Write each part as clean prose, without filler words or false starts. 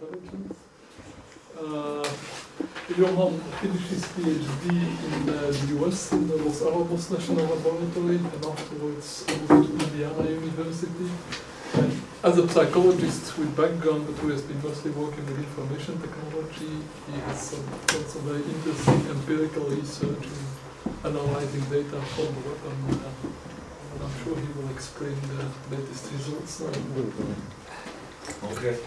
intelligence. Johan finished his PhD in the US, in the Los Alamos National Laboratory, and afterwards moved to Indiana University. And as a psychologist with background, but who has been mostly working with information technology, he has done some very interesting empirical research in analyzing data from the web, and I'm sure he will explain the latest results now. Oké.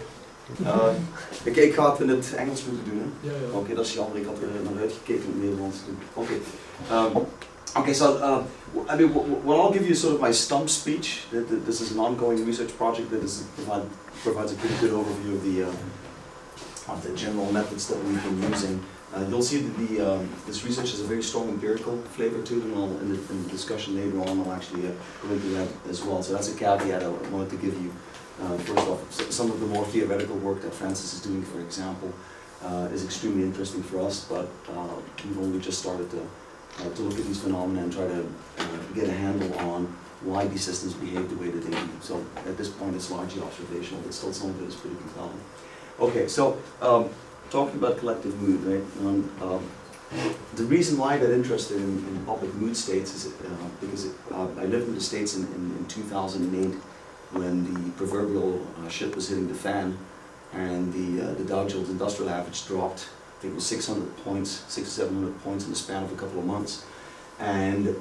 Ik ga het in het Engels moeten doen, hè? Ja. Oké, dat is jammer, ik had er naar uitgekeken in het Nederlands. Okay, so I mean, well, I'll give you sort of my stump speech. This is an ongoing research project that provides a pretty good overview of the general methods that we've been using. You'll see that this research has a very strong empirical flavor to it, and in the discussion later on I'll actually go into that as well. So that's a caveat I wanted to give you. First off, some of the more theoretical work that Francis is doing, for example, is extremely interesting for us, but we've only just started to look at these phenomena and try to get a handle on why these systems behave the way that they do. So at this point it's largely observational, but still some of it is pretty compelling. Okay, so talking about collective mood, right? The reason why I got interested in public mood states is because I lived in the States in 2008 when the proverbial shit was hitting the fan, and the Dow Jones Industrial Average dropped. I think it was 600 points, 600 or 700 points in the span of a couple of months. And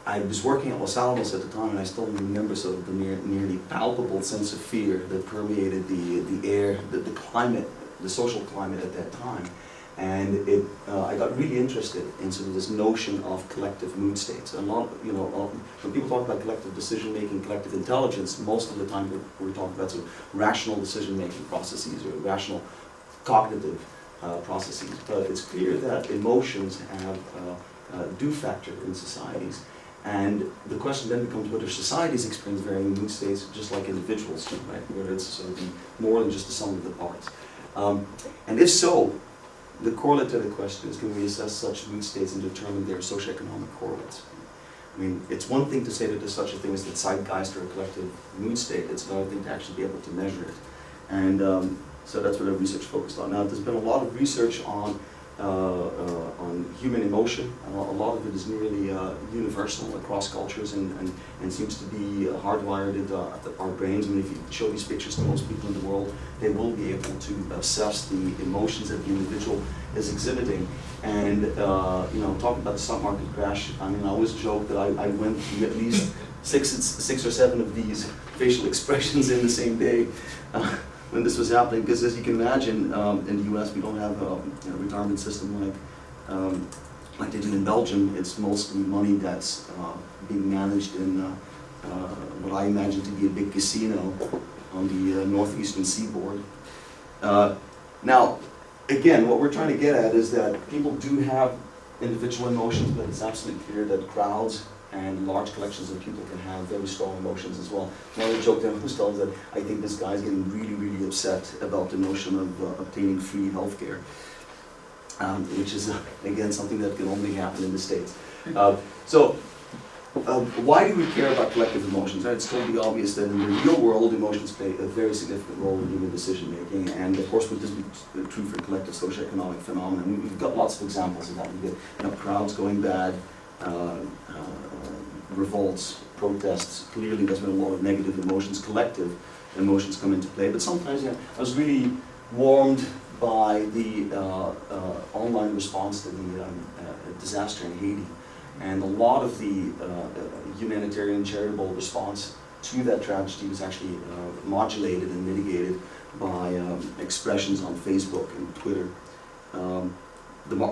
I was working at Los Alamos at the time, and I still remember sort of the nearly palpable sense of fear that permeated the air, the climate, the social climate at that time. And I got really interested in sort of this notion of collective mood states. And when people talk about collective decision making, collective intelligence, most of the time we're talking about sort of rational decision making processes or rational cognitive processes. But it's clear that emotions do factor in societies. And the question then becomes whether societies experience varying mood states just like individuals do, right? Whether it's sort of more than just the sum of the parts. And if so, the correlate to the question is, can we assess such mood states and determine their socioeconomic correlates? I mean, it's one thing to say that there's such a thing as the zeitgeist or a collective mood state. It's another thing to actually be able to measure it. And so that's what our research focused on. Now, there's been a lot of research on human emotion. A lot of it is nearly universal across cultures and seems to be hardwired into our brains. I mean, if you show these pictures to most people in the world, they will be able to assess the emotions that the individual is exhibiting. And talking about the stock market crash, I mean, I always joke that I went through at least six or seven of these facial expressions in the same day. When this was happening, because as you can imagine, in the US we don't have a retirement system like they do in Belgium. It's mostly money that's being managed in what I imagine to be a big casino on the northeastern seaboard. Now, again, what we're trying to get at is that people do have individual emotions, but it's absolutely clear that crowds and large collections of people can have very strong emotions as well. Another joke that I was telling is that I think this guy's getting really, really upset about the notion of obtaining free healthcare, which is, again, something that can only happen in the States. Why do we care about collective emotions? It's totally obvious that in the real world, emotions play a very significant role in human decision making, and of course, would this be true for collective socioeconomic phenomena? We've got lots of examples of that. We get crowds going bad. Revolts, protests, clearly there's been a lot of negative emotions, collective emotions come into play, but sometimes I was really warmed by the online response to the disaster in Haiti, and a lot of the humanitarian charitable response to that tragedy was actually modulated and mitigated by expressions on Facebook and Twitter.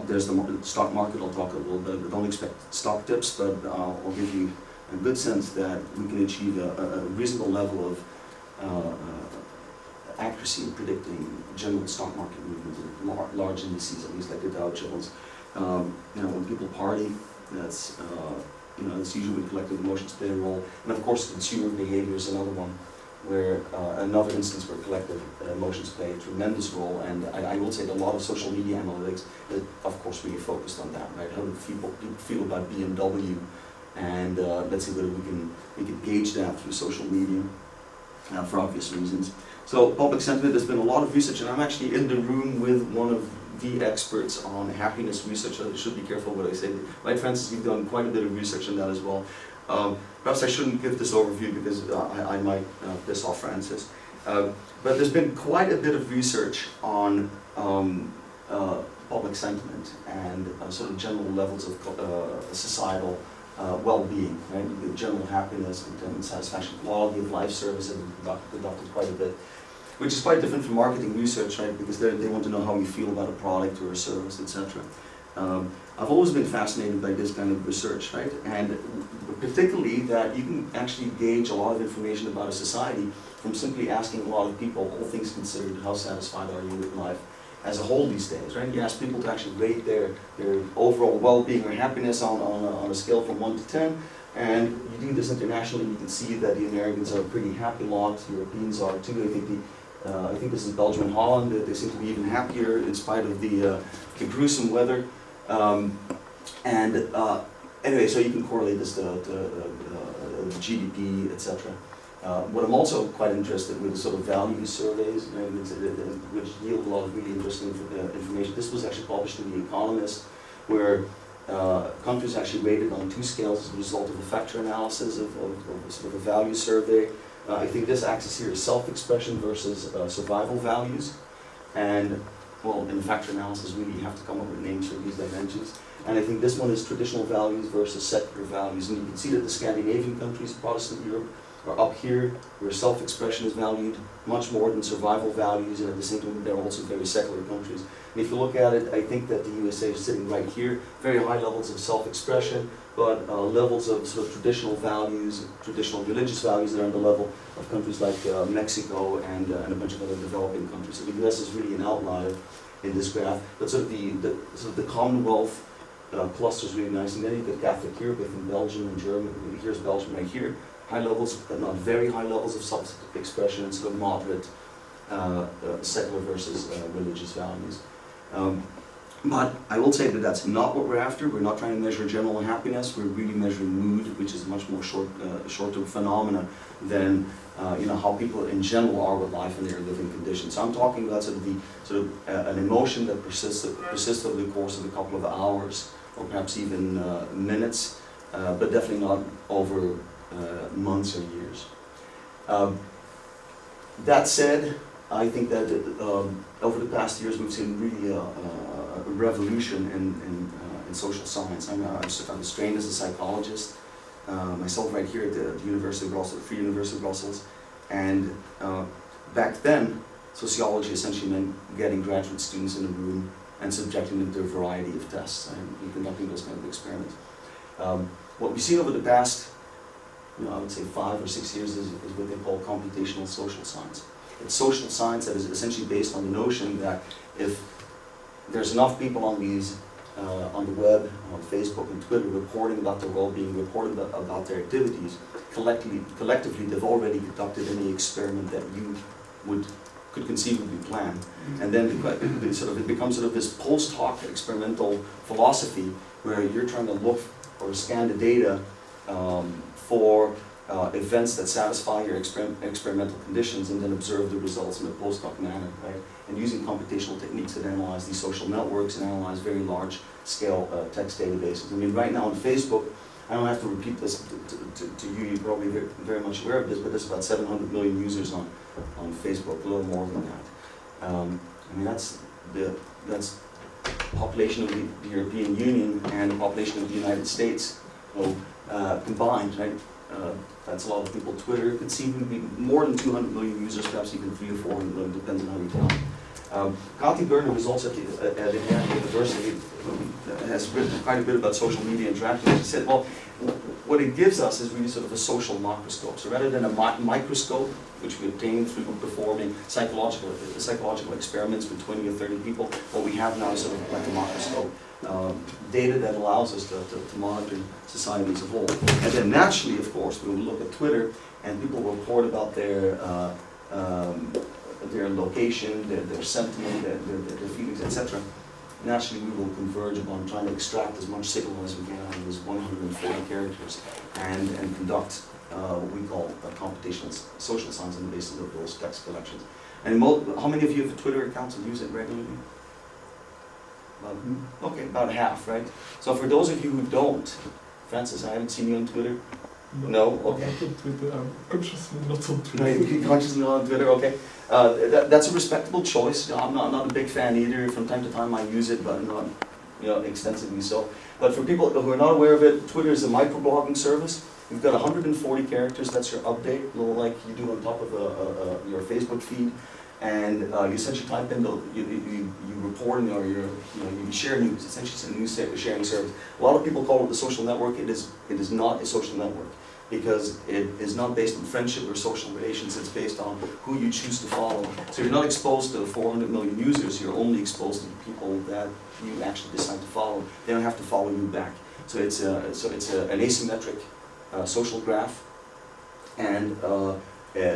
There's the stock market. I'll talk a little bit. Don't expect stock tips, but I'll give you a good sense that we can achieve a reasonable level of accuracy in predicting general stock market movements in large indices, at least like the Dow Jones. When people party, that's it's usually when collective emotions play a role, and of course consumer behavior is another one, where another instance where collective emotions play a tremendous role. And I will say that a lot of social media analytics is, of course, really focused on that, right? How do people feel about BMW? And let's see whether we can gauge that through social media. for obvious reasons. So public sentiment, there's been a lot of research, and I'm actually in the room with one of the experts on happiness research. I should be careful what I say. Right, Francis, you've done quite a bit of research on that as well. Perhaps I shouldn't give this overview because I might piss off Francis. But there's been quite a bit of research on public sentiment and sort of general levels of societal well-being, right? General happiness and satisfaction, quality of life service have been conducted quite a bit, which is quite different from marketing research, right? Because they want to know how you feel about a product or a service, etc. I've always been fascinated by this kind of research, right? And particularly that you can actually gauge a lot of information about a society from simply asking a lot of people, all things considered, how satisfied are you with life as a whole these days, right? You ask people to actually rate their overall well-being or happiness on a scale from 1 to 10, and you do this internationally, you can see that the Americans are a pretty happy lot, Europeans are too. I think this is Belgium and Holland, they seem to be even happier in spite of the gruesome weather. Anyway, so you can correlate this to GDP, etc. What I'm also quite interested with is sort of value surveys, which yield a lot of really interesting information. This was actually published in The Economist, where countries actually rated on 2 scales as a result of a factor analysis of sort of a value survey. I think this axis here is self-expression versus survival values. And, well, in the factor analysis, really you have to come up with names for these dimensions. And I think this one is traditional values versus secular values. And you can see that the Scandinavian countries, Protestant Europe, are up here, where self-expression is valued much more than survival values, and at the same time they're also very secular countries. And if you look at it, I think that the USA is sitting right here, very high levels of self-expression, but levels of sort of traditional values, traditional religious values that are on the level of countries like Mexico and a bunch of other developing countries. So the US is really an outlier in this graph, but sort of the Commonwealth clusters really nice, and then you get Catholic here, within Belgium and Germany. Here's Belgium right here. High levels, but not very high levels of self-expression, and sort of moderate secular versus religious values. But I will say that that's not what we're after. We're not trying to measure general happiness. We're really measuring mood, which is much more short-term phenomena than how people in general are with life and their living conditions. So I'm talking about sort of an emotion that persists over the course of a couple of hours, or perhaps even minutes, but definitely not over months or years. That said, I think that over the past years we've seen really a revolution in social science. I'm trained as a psychologist, myself right here at the University of Brussels, Free University of Brussels, and back then sociology essentially meant getting graduate students in a room and subjecting them to a variety of tests and conducting those kind of experiments. What we've seen over the past I would say 5 or 6 years is what they call computational social science. It's social science that is essentially based on the notion that if there's enough people on the web, on Facebook and Twitter, reporting about their well-being, reporting about their activities, collectively they've already conducted any experiment that you could conceivably plan. And then it becomes sort of this post hoc experimental philosophy where you're trying to look or scan the data for events that satisfy your experimental conditions, and then observe the results in a post hoc manner, right? And using computational techniques that analyze these social networks and analyze very large scale text databases. I mean, right now on Facebook, I don't have to repeat this to you, you're probably very much aware of this, but there's about 700 million users on Facebook, a little more than that. I mean, that's the population of the European Union and the population of the United States combined, right? That's a lot of people. Twitter could conceivably be more than 200 million users, perhaps even 300 or 400 million, depends on how you count. Kathy Berner, who's also at the University, has written quite a bit about social media interaction. She said, well, what it gives us is really sort of a social microscope. So rather than a microscope, which we obtain through performing psychological experiments with 20 or 30 people, what we have now is sort of like a microscope. Data that allows us to monitor society as a whole. And then naturally, of course, we will look at Twitter and people will report about their location, their sentiment, their feelings, etc. Naturally, we will converge upon trying to extract as much signal as we can out of those 140 characters and conduct what we call computational social science on the basis of those text collections. And how many of you have a Twitter account and use it regularly? Okay, about half, right? So for those of you who don't, Francis, I haven't seen you on Twitter. No? Okay. I'm not on Twitter. I'm consciously not on Twitter. No, you're consciously not on Twitter, okay. That's a respectable choice. I'm not a big fan either. From time to time I use it, but not extensively so. But for people who are not aware of it, Twitter is a microblogging service. You've got 140 characters, that's your update, a little like you do on top of your Facebook feed. And you essentially type in, you report or you share news. Essentially it's a news sharing service. A lot of people call it a social network. It is not a social network, because it is not based on friendship or social relations. It's based on who you choose to follow. So you're not exposed to 400 million users. You're only exposed to the people that you actually decide to follow. They don't have to follow you back. So it's an asymmetric social graph, and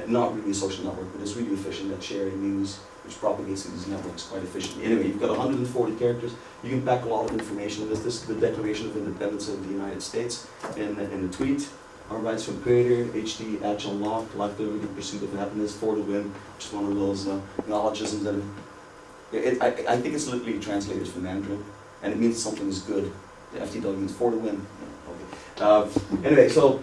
not really a social network, but it's really efficient at sharing news, which propagates in these networks quite efficiently. Anyway, you've got 140 characters. You can pack a lot of information in this. This is the Declaration of Independence of the United States in the tweet. Our rights from Creator, HD, Agile Lock, Life, Liberty, Pursuit of Happiness, For the Win, which is one of those knowledgisms that I think it's literally translated from Mandarin, and it means something is good. The FTW means For the Win. Okay. Anyway, so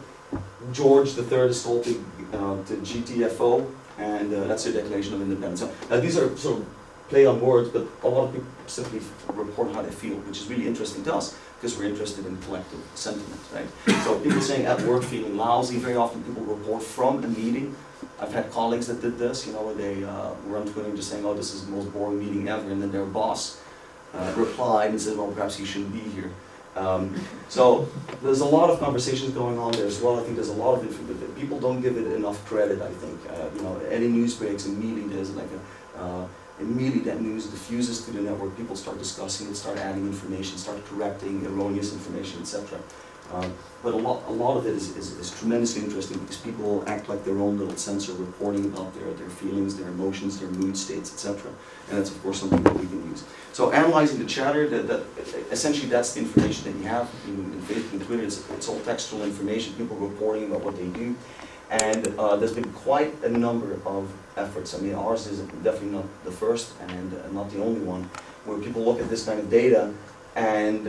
George III is called to GTFO, and that's the Declaration of Independence. So, these are sort of play on words, but a lot of people simply report how they feel, which is really interesting to us, because we're interested in collective sentiment, right? So people saying at work feeling lousy, very often people report from a meeting. I've had colleagues that did this, where they were on Twitter just saying, oh, this is the most boring meeting ever, and then their boss replied and said, well, perhaps you shouldn't be here. So there's a lot of conversations going on there as well. I think there's a lot of information, but people don't give it enough credit, I think. Any news breaks, immediately there's like immediately that news diffuses through the network, people start discussing it, start adding information, start correcting erroneous information, etc. But a lot of it is tremendously interesting, because people act like their own little sensor, reporting about their feelings, their emotions, their mood states, etc. And that's of course something that we can use. So analyzing the chatter, essentially that's the information that you have in Facebook and Twitter. It's all textual information, people reporting about what they do. And there's been quite a number of efforts. I mean, ours is definitely not the first and not the only one, where people look at this kind of data and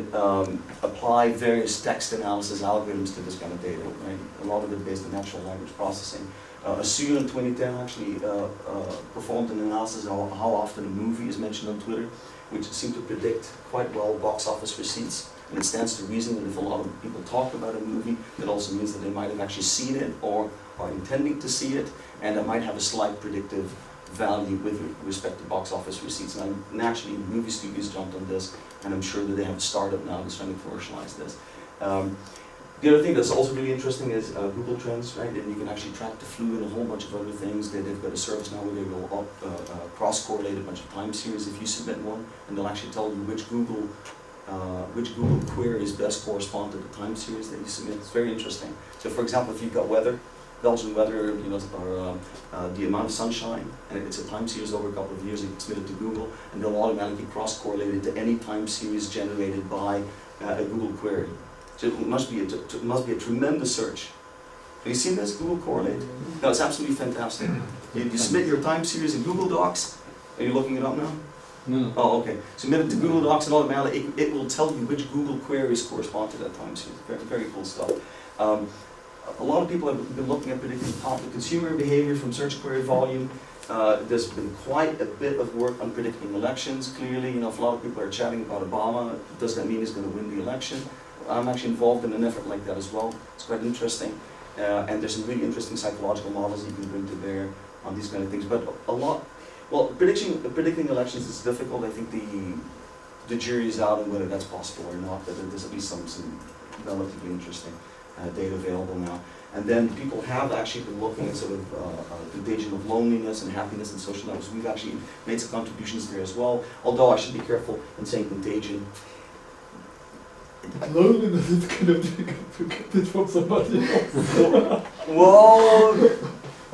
apply various text analysis algorithms to this kind of data, right? A lot of it based on natural language processing. Assume in 2010 actually performed an analysis of how often a movie is mentioned on Twitter, which seemed to predict quite well box office receipts. And it stands to reason that if a lot of people talk about a movie, that also means that they might have actually seen it or are intending to see it, and that might have a slight predictive value with respect to box office receipts. And naturally, movie studios jumped on this, and I'm sure that they have a startup now that's trying to commercialize this. The other thing that's also really interesting is Google Trends, right? And you can actually track the flu and a whole bunch of other things. They've got a service now where they will cross-correlate a bunch of time series if you submit one, and they'll actually tell you which Google queries best correspond to the time series that you submit. It's very interesting. So for example, if you've got weather, Belgian weather, or the amount of sunshine, and it's a time series over a couple of years, you can submit it to Google, and they'll automatically cross-correlate it to any time series generated by a Google query. So it must be a tremendous search. Have you seen this, Google Correlate? No, it's absolutely fantastic. You submit your time series in Google Docs. Are you looking it up now? No. Oh, okay. Submit it to Google Docs, and automatically it will tell you which Google queries correspond to that time series. Very, very cool stuff. A lot of people have been looking at predicting popular consumer behavior from search query volume. There's been quite a bit of work on predicting elections. Clearly, if a lot of people are chatting about Obama, does that mean he's going to win the election? I'm actually involved in an effort like that as well. It's quite interesting. And there's some really interesting psychological models you can bring to bear on these kind of things. But predicting elections is difficult. I think the jury is out on whether that's possible or not, but there's at least some relatively interesting data available now. And then people have actually been looking at sort of contagion of loneliness and happiness and social networks. We've actually made some contributions there as well, although I should be careful in saying contagion. Loneliness is kind of difficult to get it from somebody else. Well,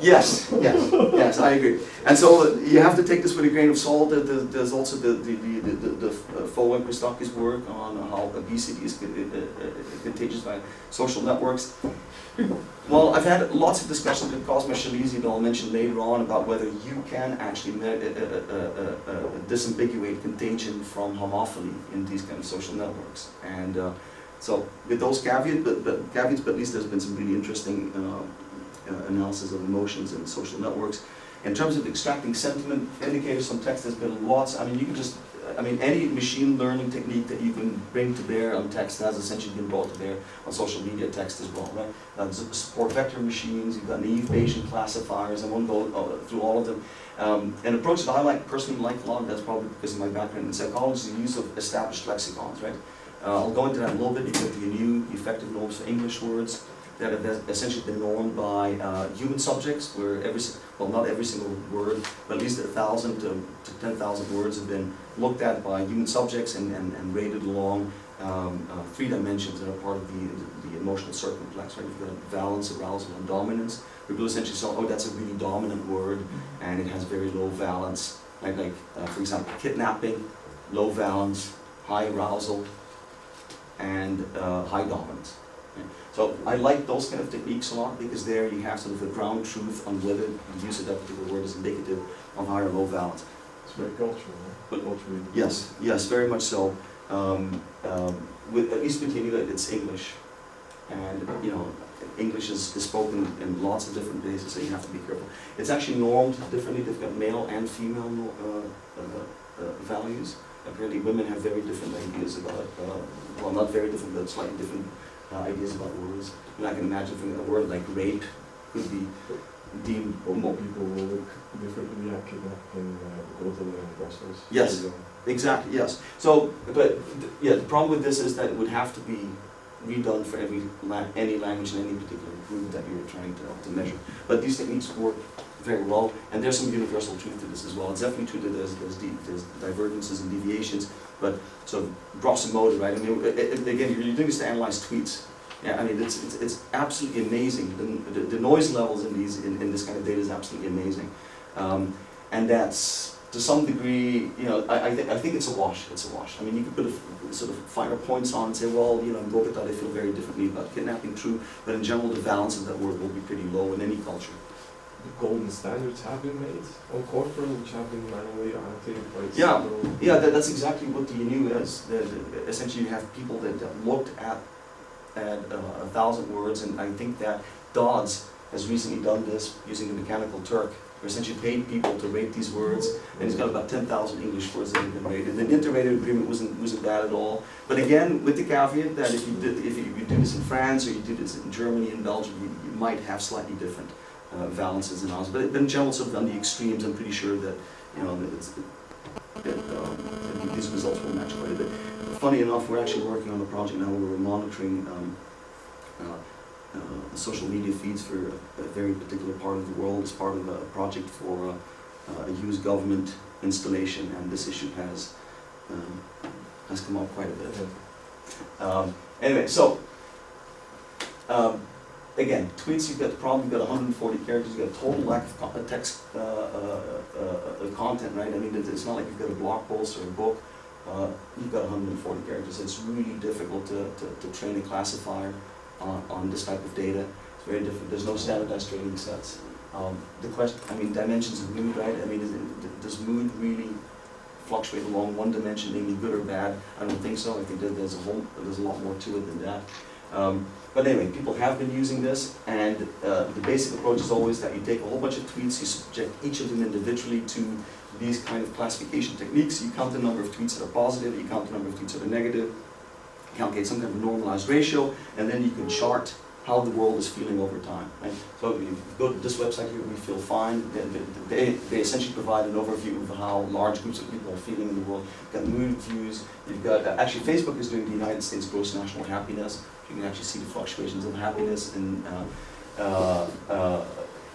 Yes, yes, yes, I agree. And so you have to take this with a grain of salt. There's also the Following Christakis work on how obesity is contagious by social networks. Well, I've had lots of discussions with Cosma Shalizi that I'll mention later on about whether you can actually disambiguate contagion from homophily in these kind of social networks. And so with those caveats, but at least there's been some really interesting analysis of emotions and social networks. In terms of extracting sentiment indicators from text, there's been lots. I mean, you can just, any machine learning technique that you can bring to bear on text has essentially been brought to bear on social media text as well, right? Support vector machines, you've got naive Bayesian classifiers, I won't go through all of them. An approach that I personally like a lot, that's probably because of my background in psychology, is the use of established lexicons, right? I'll go into that in a little bit. You get the new effective norms for English words that have essentially been normed by human subjects, where not every single word, but at least 1,000 to 10,000 words have been looked at by human subjects and rated along 3 dimensions that are part of the emotional circumplex, right? You've got valence, arousal, and dominance. People essentially say, oh, that's a really dominant word, and it has very low valence. Like for example, kidnapping, low valence, high arousal, and high dominance. So I like those kind of techniques a lot, because there you have sort of a ground truth on whether the use of that particular word is indicative of high or low valence. It's very cultural, but culturally. Yes, yes, very much so. At least with Unila, it's English, and English is spoken in lots of different places, so you have to be careful. It's actually normed differently. They've got male and female values. Apparently, women have very different ideas about, well, not very different, but slightly different ideas about words. And I can imagine a word like rape could be deemed more people will look differently at kidnapping Rotterdam and Brussels. Yes, exactly, yes. So, but yeah, the problem with this is that it would have to be redone for any language in any particular group that you're trying to measure. But these techniques work very well, and there's some universal truth to this as well. It's definitely true that there's divergences and deviations, but sort of grosso modo, right? I mean, again, you're doing this to analyze tweets. Yeah, I mean, it's absolutely amazing. The noise levels in this kind of data is absolutely amazing, and that's to some degree, I think it's a wash. It's a wash. I mean, you could put sort of finer points on and say, well, in Bogota they feel very differently about kidnapping, true, but in general the balance of that word will be pretty low in any culture. The golden standards have been made on Corporal, which have been manually annotated by several. Yeah, that's exactly what the new is. Essentially, you have people that looked at 1,000 words, and I think that Dodds has recently done this using the Mechanical Turk. Where essentially paid people to rate these words, and he's got about 10,000 English words that have been rated. The interrated agreement wasn't bad at all. But again, with the caveat that if you do this in France or you do this in Germany and Belgium, you might have slightly different valences and ours. But in general, sort of on the extremes, I'm pretty sure that these results will match quite a bit. Funny enough, we're actually working on a project now where we're monitoring social media feeds for a very particular part of the world as part of a project for a US government installation, and this issue has come up quite a bit. Anyway, so again, tweets, you've got the problem, you've got 140 characters, you've got a total lack of text content, right? I mean, it's not like you've got a blog post or a book. You've got 140 characters. It's really difficult to train a classifier on this type of data. It's very different. There's no standardized training sets. The question, I mean, dimensions of mood, right? I mean, does mood really fluctuate along one dimension, namely good or bad? I don't think so. I think that there's a lot more to it than that. But anyway, people have been using this, and the basic approach is always that you take a whole bunch of tweets, you subject each of them individually to these kind of classification techniques. You count the number of tweets that are positive, you count the number of tweets that are negative, calculate some kind of normalized ratio, and then you can chart how the world is feeling over time. Right? So if you go to this website here, We Feel Fine, they essentially provide an overview of how large groups of people are feeling in the world. You've got mood views, you've got, actually Facebook is doing the United States Gross National Happiness. You can actually see the fluctuations of happiness and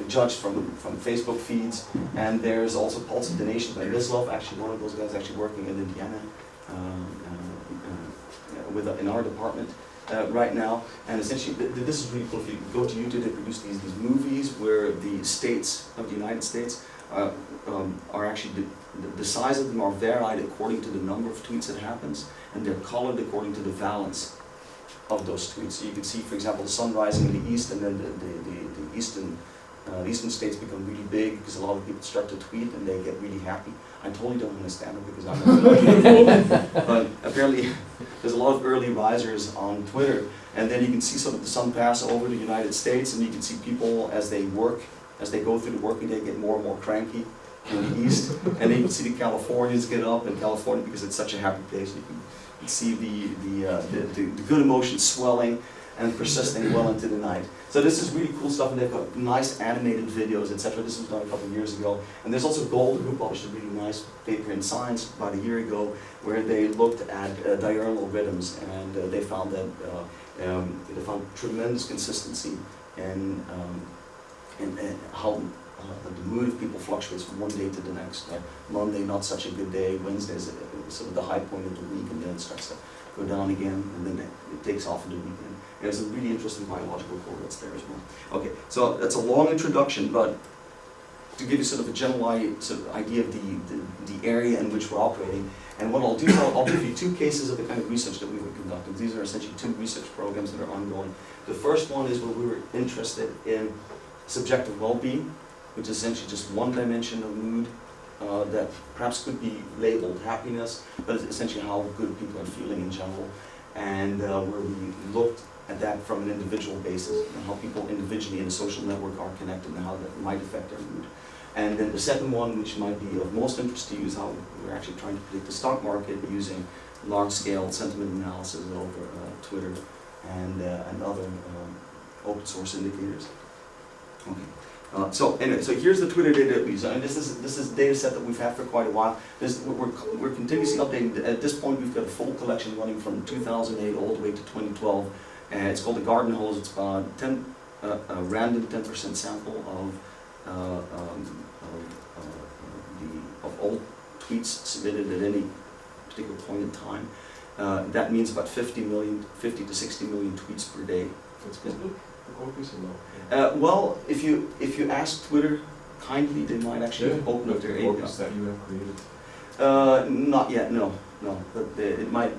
judged from Facebook feeds. And there's also Pulse of the Nation by Mislov, actually one of those guys actually working in Indiana in our department. right now, and essentially this is really cool. If you go to YouTube, they produce these movies where the states of the United States are actually, the size of them are varied according to the number of tweets that happens, and they're colored according to the valence of those tweets. So you can see, for example, the sun rising in the east, and then the eastern states become really big because a lot of people start to tweet and they get really happy. I totally don't understand it because I'm not but apparently there's a lot of early risers on Twitter, and then you can see sort of the sun pass over the United States, and you can see people as they go through the working day get more and more cranky in the east, and then you can see the Californians get up in California because it's such a happy place. You can see the good emotions swelling and persisting well into the night. So this is really cool stuff, and they've got nice animated videos, etc. This was done a couple of years ago. And there's also Golden, who published a really nice paper in Science about a year ago, where they looked at diurnal rhythms, and they found that they found tremendous consistency in how the mood of people fluctuates from one day to the next. Like Monday, not such a good day. Wednesday is sort of the high point of the week, and then it starts to go down again, and then it takes off in the weekend. There's a really interesting biological correlates there as well. Okay, so that's a long introduction, but to give you sort of a general idea of the area in which we're operating. And what I'll do is I'll give you two cases of the kind of research that we were conducting. These are essentially two research programs that are ongoing. The first one is where we were interested in subjective well-being, which is essentially just one dimension of mood that perhaps could be labeled happiness, but it's essentially how good people are feeling in general. And where we looked at that from an individual basis, and how people individually in a social network are connected and how that might affect their mood. And then the second one, which might be of most interest to you, is how we're actually trying to predict the stock market using large-scale sentiment analysis over Twitter and other open source indicators. Okay. So anyway, so here's the Twitter data that we use, and this is a data set that we've had for quite a while. We're continuously updating. At this point, we've got a full collection running from 2008 all the way to 2012. It's called the Garden Hose. It's about a random 10% sample of all tweets submitted at any particular point in time. That means about 50 to 60 million tweets per day. That's good. Well, if you ask Twitter kindly, they might actually open up their API. That you have created? Not yet, no. But it might.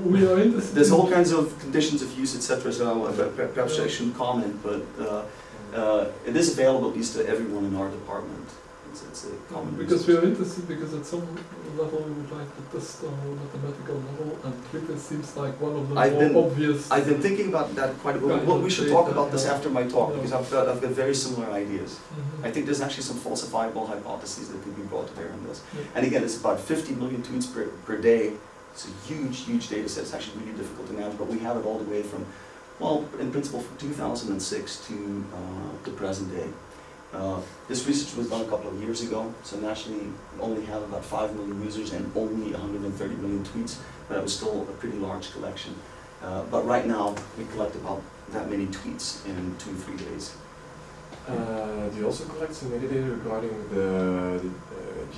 We are interested. There's all kinds of conditions of use, etc. So perhaps I shouldn't comment, but it is available at least to everyone in our department. It's a common because we are interested, because at some level we would like to test on a mathematical level, and Twitter seems like one of the more obvious. I've been thinking about that quite a bit. Well, we should talk about this after my talk, because I've got very similar ideas. Mm-hmm. I think there's actually some falsifiable hypotheses that could be brought to bear on this. Yeah. And again, it's about 50 million tweets per day. It's a huge data set. It's actually really difficult to manage, but we have it all the way from, well, in principle, from 2006 to the present day. This research was done a couple of years ago, so nationally we only have about 5 million users and only 130 million tweets, but it was still a pretty large collection. But right now, we collect about that many tweets in 2-3 days. Do you also collect some metadata regarding the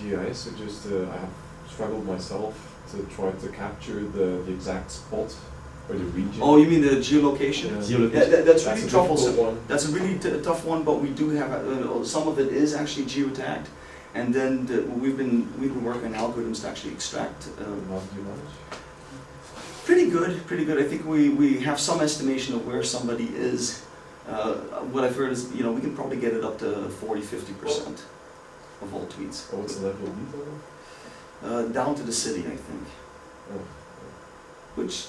GIS? So just I have struggled myself to try to capture the exact spot or the region. Oh, you mean the geolocation? Yeah. That's really troublesome. One. That's a really tough one, but we do have some of it is actually geotagged, and then we've been working on algorithms to actually extract. How do you manage? Pretty good. I think we have some estimation of where somebody is. What I've heard is, we can probably get it up to 40–50% of all tweets. What's the level of detail? Down to the city, I think. Oh. Which,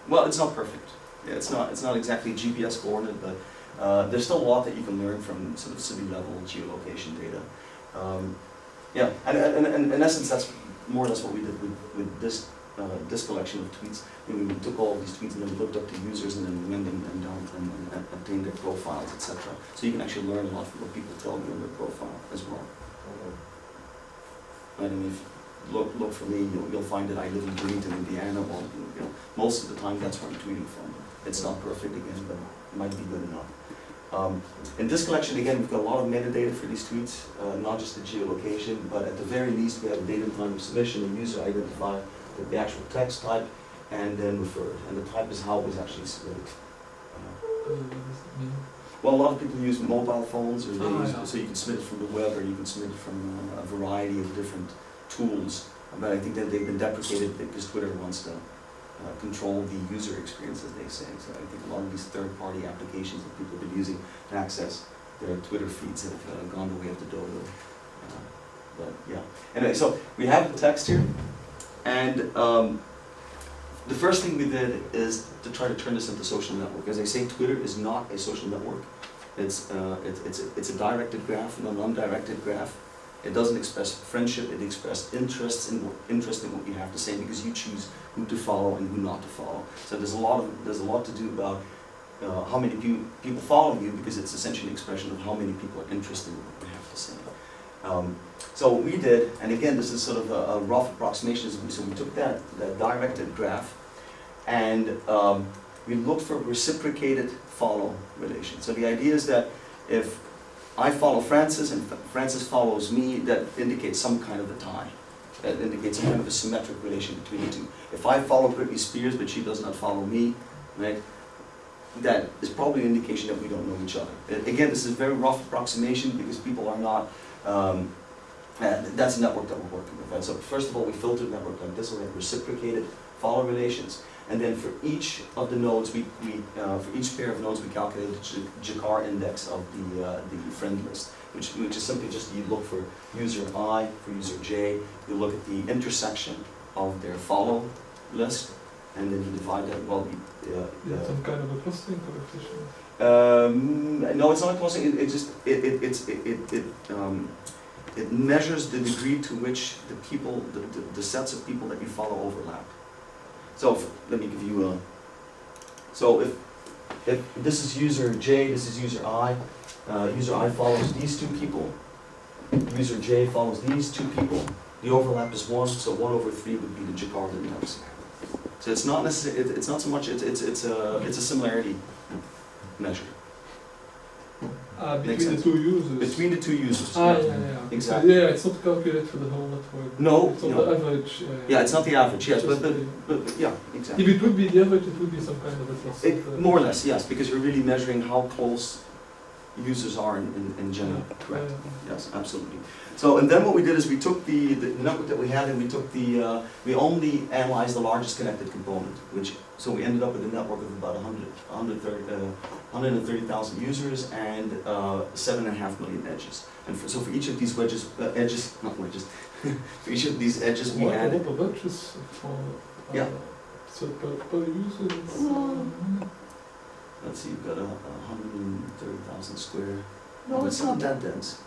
well, it's not perfect. Yeah, it's not exactly GPS coordinate, but there's still a lot that you can learn from sort of city level geolocation data. Yeah, and in essence, that's more or less what we did with this collection of tweets. We took all of these tweets and then looked up the users and then went them down and obtained their profiles, etc. So you can actually learn a lot from what people tell you in their profile as well. I mean, if you look for me, you'll find that I live in Bloomington, Indiana. Well, most of the time that's where I'm tweeting from. It's not perfect again, but it might be good enough. In this collection, again, we've got a lot of metadata for these tweets, not just the geolocation, but at the very least, we have a date and time of submission, a user identifier, the actual text type, and then referred. And the type is how it was actually submitted. What does it mean? Well, a lot of people use mobile phones, or they use, yeah. so you can submit it from the web, or you can submit it from a variety of different tools. But I think that they've been deprecated because Twitter wants to control the user experience, as they say. So I think a lot of these third-party applications that people have been using to access their Twitter feeds have gone the way of the dodo. But yeah. Anyway, so we have the text here, and the first thing we did is to try to turn this into a social network. As I say, Twitter is not a social network. It's a directed graph, not an undirected graph. It doesn't express friendship, it expresses interest in what you have to say, because you choose who to follow and who not to follow. So there's a lot to do about how many people follow you, because it's essentially an expression of how many people are interested in what you have to say. So what we did, and again this is sort of a rough approximation, so we took that directed graph and we looked for reciprocated follow relation. So the idea is that if I follow Francis and Francis follows me, that indicates some kind of a tie. That indicates some kind of a symmetric relation between the two. If I follow Britney Spears but she does not follow me, right, that is probably an indication that we don't know each other. Again, this is a very rough approximation because people are not, that's a network that we're working with. Right? So first of all, we filtered a network like this, we have reciprocated follow relations. And then for each of the nodes, for each pair of nodes, we calculated the Jakar index of the friend list, which is simply just you look for user I, for user J, you look at the intersection of their follow list, and then you divide that. Well, some kind of a clustering coefficient. No, it's not a clustering. It measures the degree to which the sets of people that you follow overlap. So let me give you a. So if this is user J, this is user I follows these two people. User J follows these two people. The overlap is 1, so 1 over 3 would be the Jakar index. So it's not necessarily. It's not so much. It's a similarity measure. Between the two users. Between the two users. Yeah. Exactly. So, yeah, it's not calculated for the whole network. No. It's on no. the average. Yeah, it's not the average. Yes, but yeah, exactly. If it would be the average, it would be some kind of a cluster. More or less, yes, because you're really measuring how close users are in general. Correct. Yes, absolutely. So, and then what we did is we took the network that we had, and we took we only analyzed the largest connected component, so we ended up with a network of about 130,000 users and 7.5 million edges. And so for each of these for each of these edges we had. A lot of edges for. Yeah. So per user, it's. Let's see, you've got 130,000 square. No, it's not that dense.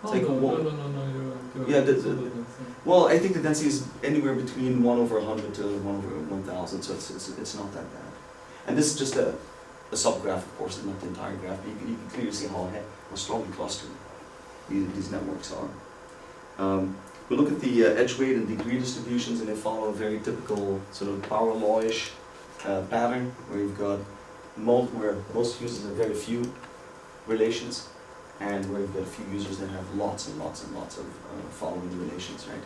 No, like you're yeah, well, I think the density is anywhere between 1 over 100 to 1 over 1,000, so it's not that bad. And this is just a subgraph, of course, and not the entire graph. But you can clearly see how strongly clustered these networks are. We look at the edge weight and degree distributions, and they follow a very typical sort of power law-ish pattern, where you've got where most users have very few relations, and where you've got a few users that have lots and lots and lots of following relations, right?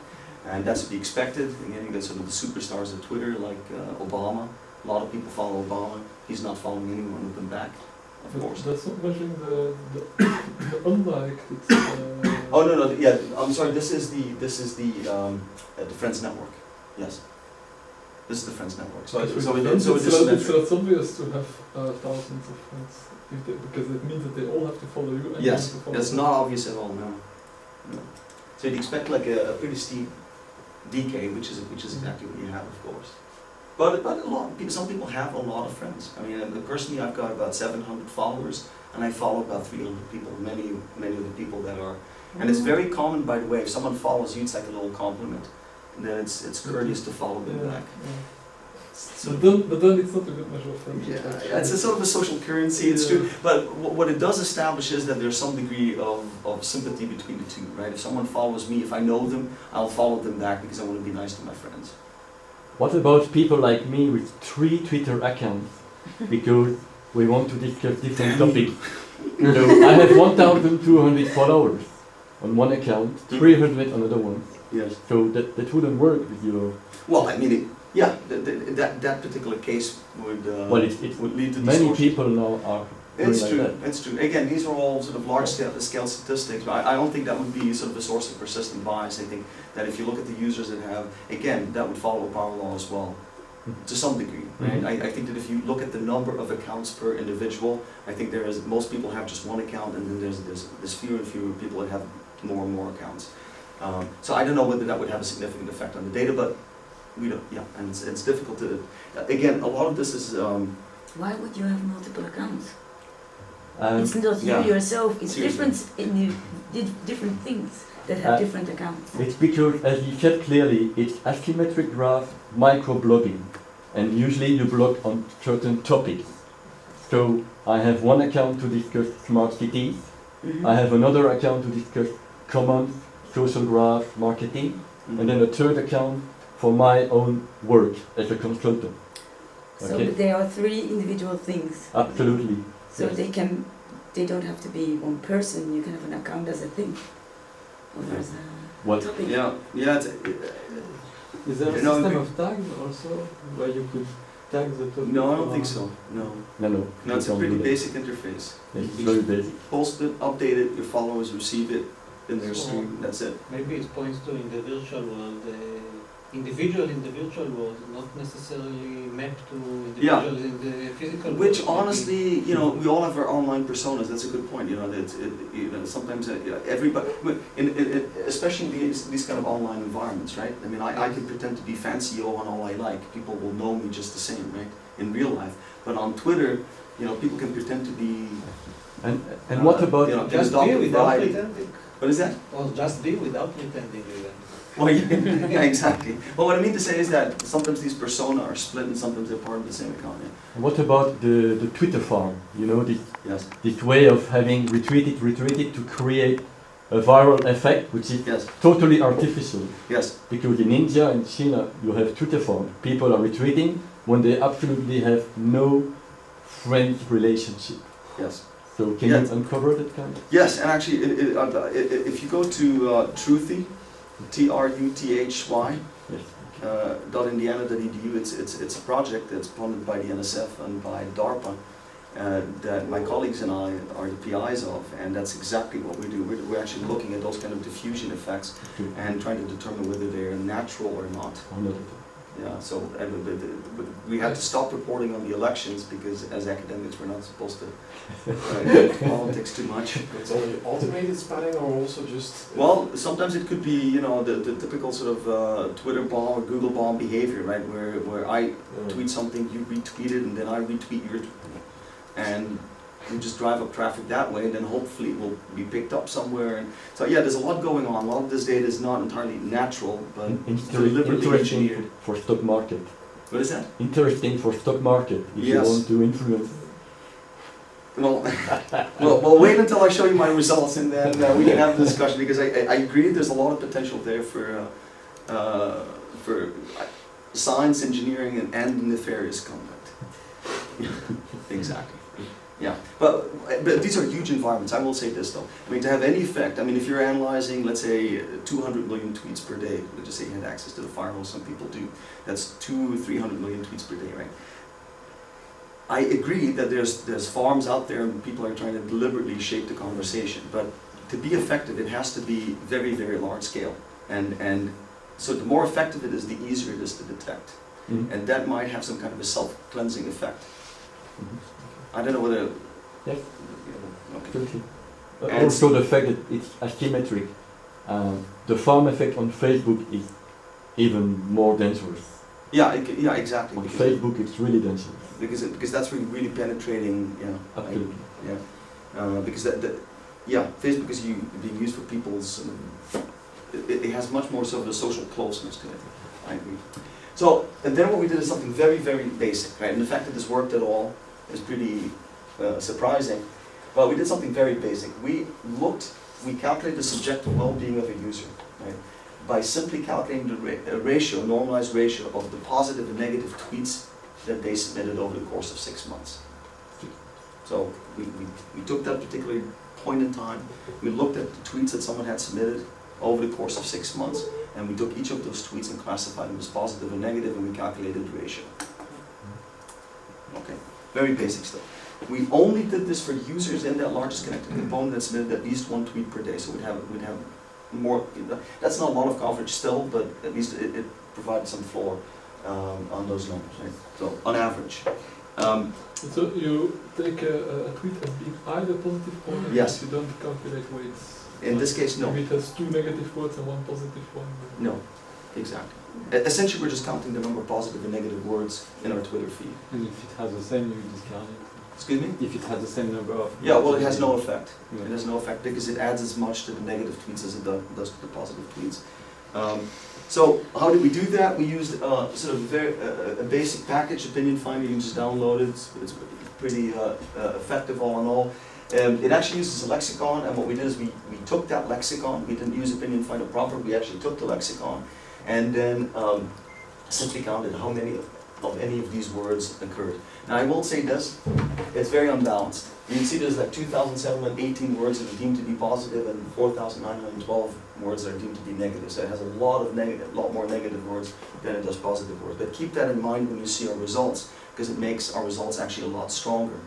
And that's to be expected. Again, you got sort of the superstars of Twitter, like Obama. A lot of people follow Obama. He's not following anyone with them back, of course. That's not measuring the unlike. Oh no, yeah. I'm sorry. This is the Friends network. Yes. This is the Friends network. So it's obvious to have thousands of friends, because it means that they all have to follow you. And yes, you follow that's them. not obvious at all. No. So you'd expect like a pretty steep decay, which is exactly what you have, of course. But some people have a lot of friends. I mean, personally, I've got about 700 followers, and I follow about 300 people. Many of the people that are, and it's very common, by the way. If someone follows you, it's like a little compliment. And then it's courteous to follow them back. Yeah. So but then it's not a good measure of friendship. Yeah, it's a sort of a social currency, it's true. But what it does establish is that there's some degree of sympathy between the two, right? If someone follows me, if I know them, I'll follow them back because I want to be nice to my friends. What about people like me with 3 Twitter accounts? Because we want to discuss different topics. So I have 1,200 followers on one account, 300 on another one. Yes. So that wouldn't work with your... Well, I mean, Yeah, that particular case would, Well, would lead to many distortion. people now are doing It's like true, that. it's true. Again, these are all sort of large scale statistics, but I don't think that would be sort of a source of persistent bias. I think that if you look at the users that have, again, that would follow power law as well, to some degree, right? Mhm. I think that if you look at the number of accounts per individual, I think most people have just one account, and then there's fewer and fewer people that have more and more accounts. So I don't know whether that would have a significant effect on the data, but we don't, yeah, and it's difficult to, again, a lot of this is, Why would you have multiple accounts? Um, It's not you yeah. yourself, it's Seriously. different things that have Uh, different accounts. It's because, as you said clearly, it's asymmetric graph micro-blogging, and usually you blog on certain topics. So I have one account to discuss smart cities, I have another account to discuss common social graph marketing, and then a third account for my own work as a consultant. So Okay. they are three individual things. Absolutely. So Yes. they don't have to be one person, you can have an account as a thing. Or as a Well, topic. yeah, Is there a No, system we- of tags also, where you could tag the topic? no, I don't think so, no. no. No, you it's a can't pretty do that. basic interface. It's very basic. Post it, update it, your followers receive it in their So- stream, that's it. Maybe it points to in the virtual world, individual in the virtual world, not necessarily mapped to individuals in the physical world. Which Maybe- honestly, you know, we all have our online personas. That's a good point. You know, that you know, sometimes everybody, especially in these kind of online environments, right? I mean, I can pretend to be fancy Johan all I like. People will know me just the same, right? In real life, but on Twitter, you know, people can pretend to be. And what about you know, Just be adopted without bride. pretending. What is that? Or just be without pretending even. Well, yeah, exactly. But what I mean to say is that sometimes these persona are split, and sometimes they're part of the same account. Yeah. what about the Twitter farm? You know, Yes. this way of having retweeted to create a viral effect, which is Yes. totally artificial. Yes. Because in India and China, you have Twitter farm. People are retweeting when they absolutely have no friend relationship. Yes. So can Yes. you uncover that kind? Yes, and actually, if you go to Truthy, TRUTHY, Yes. .indiana.edu, it's a project that's funded by the NSF and by DARPA that my colleagues and I are the PIs of, and that's exactly what we do. We're actually looking at those kind of diffusion effects Okay. and trying to determine whether they're natural or not. Or not? Yeah, so we had to stop reporting on the elections because as academics we're not supposed to politics too much. It's only automated spamming or also just... Well, sometimes it could be, you know, the typical sort of Twitter bomb or Google bomb behavior, right? Where I tweet something, you retweet it, and then I retweet your tweet. And we just drive up traffic that way, and then hopefully it will be picked up somewhere. And so yeah, there's a lot going on. A lot of this data is not entirely natural, but deliberately Interesting engineered. for stock market. What is that? Interesting for stock market if you Yes. want to influence. Well, wait until I show you my results, and then we can have the discussion, because I agree there's a lot of potential there for science, engineering, and nefarious conduct. Exactly. Yeah, but these are huge environments. I will say this though. I mean, to have any effect, I mean, if you're analyzing, let's say, 200 million tweets per day, let's just say you had access to the firewall, some people do, that's 200-300 million tweets per day, right? I agree that there's farms out there and people are trying to deliberately shape the conversation, but to be effective, it has to be very, very large scale. And so the more effective it is, the easier it is to detect. Mhm. And that might have some kind of a self-cleansing effect. Mhm. I don't know whether... Yes. Okay. Absolutely. And Also the fact that it's asymmetric. The farm effect on Facebook is even more dangerous. Yeah, exactly. On Facebook it's really dangerous. Because that's really penetrating, you know. Absolutely. Because Facebook is being used for people's... it has much more sort of a social closeness to it. I agree. So, and then what we did is something very, very basic, right? And the fact that this worked at all is pretty surprising. But we did something very basic. We calculated the subjective well-being of a user, right? By simply calculating the ratio, normalized ratio of the positive and negative tweets that they submitted over the course of 6 months. So we took that particular point in time, we looked at the tweets that someone had submitted, over the course of 6 months, and we took each of those tweets and classified them as positive and negative, and we calculated the ratio. Okay, very basic stuff. We only did this for users in that largest connected component that submitted at least 1 tweet per day. So we'd have more. That's not a lot of coverage still, but at least it provided some floor on those numbers. Right? So on average. So you take a tweet as being either positive or negative. Yes. You don't calculate weights. In this case, no. If it has 2 negative words and 1 positive one. No, exactly. Essentially, we're just counting the number of positive and negative words in our Twitter feed. And if it has the same, you discard it. Excuse me? If it has the same number of... Yeah, well, it has no effect. Yeah. It has no effect because it adds as much to the negative tweets as it does to the positive tweets. So how did we do that? We used sort of a basic package, Opinion Finder. You can just download it. It's pretty effective all in all. It actually uses a lexicon, and what we did is we took that lexicon. We didn't use Opinion Finder proper. We actually took the lexicon and then simply counted how many of any of these words occurred. Now I will say this, it's very unbalanced. You can see there's like 2,718 words that are deemed to be positive and 4,912 words that are deemed to be negative. So it has a lot more negative words than it does positive words. But keep that in mind when you see our results, because it makes our results actually a lot stronger.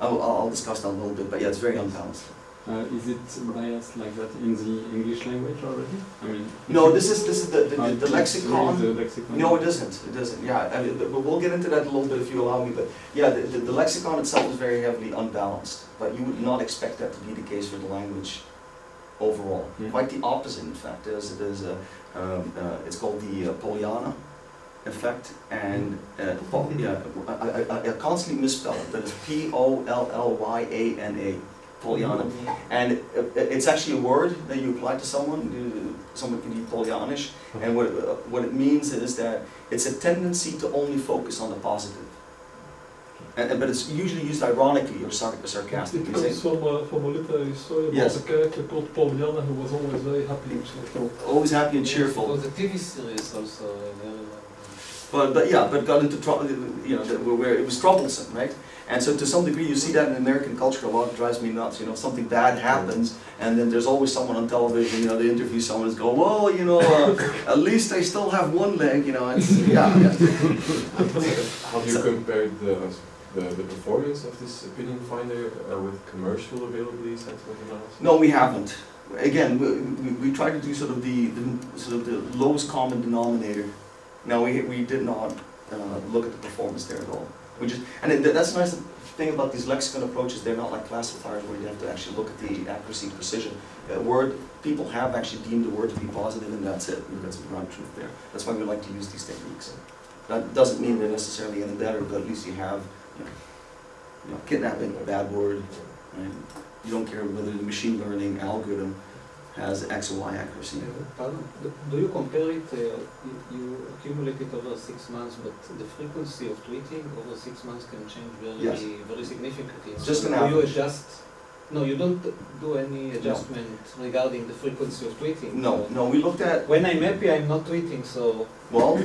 I'll discuss that a little bit, but yeah, it's very unbalanced. Is it biased like that in the English language already? I mean, no, this is the lexicon. The lexicon. No, it doesn't. It doesn't. Yeah, I mean, but we'll get into that a little bit if you allow me. But yeah, the lexicon itself is very heavily unbalanced. But you would not expect that to be the case for the language overall. Quite the opposite, in fact. It's called the Pollyanna effect, and I constantly misspell it. That is Pollyanna. Pollyanna. And it's actually a word that you apply to someone. Someone can be Pollyannish, and what it means is that it's a tendency to only focus on the positive. But it's usually used ironically or sarcastically. It comes from a literary story about a character called Pollyanna who was always very happy and cheerful. Always happy and cheerful. It was a TV series also. But got into trouble, where it was troublesome, right? And so to some degree you see that in American culture a lot. It drives me nuts. Something bad happens, and then there's always someone on television, they interview someone and go, well, at least I still have one leg, it's, yeah. How do you compare the performance of this Opinion Finder with commercial availability sentiment analysis? No, we haven't. Again, we try to do sort of the lowest common denominator. No, we did not look at the performance there at all. That's the nice thing about these lexicon approaches. They're not like classifiers where you have to actually look at the accuracy and precision. People have actually deemed the word to be positive, and that's it. We've got some ground truth there. That's why we like to use these techniques. That doesn't mean they're necessarily any better, but at least you have, kidnapping, a bad word. Right? You don't care whether the machine learning algorithm has X or Y accuracy. Do you compare it, you accumulate it over 6 months, but the frequency of tweeting over 6 months can change very significantly. Just so an do you average. adjust? No, you don't do any adjustment regarding the frequency of tweeting. No, we looked at... When I'm happy, I'm not tweeting, so... Well,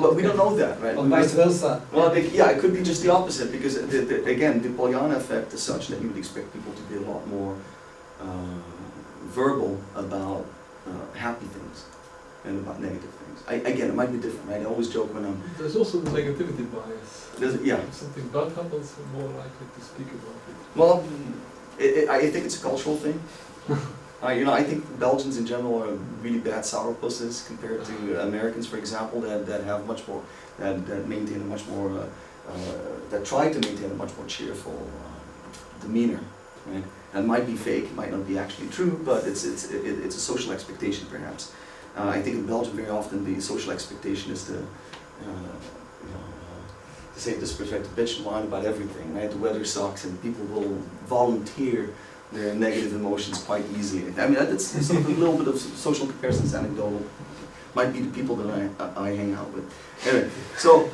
but we don't know that, right? Or vice versa. Well, it could be just the opposite, because again, the Pollyanna effect is such that you would expect people to be a lot more verbal about happy things and about negative things. Again, it might be different, right? I always joke when I'm... There's also the negativity bias. Yeah. If something bad happens, you're more likely to speak about it. Well, I think it's a cultural thing. I think Belgians in general are really bad sourpusses compared to Americans, for example, that have much more, that maintain a much more, that try to maintain a much more cheerful demeanor, right? That might be fake, it might not be actually true, but it's a social expectation, perhaps. I think in Belgium very often the social expectation is to say disrespect, bitch and whine about everything, right? The weather sucks, and people will volunteer their negative emotions quite easily. I mean, it's a little bit of social comparisons, anecdotal. Might be the people that I hang out with. Anyway, so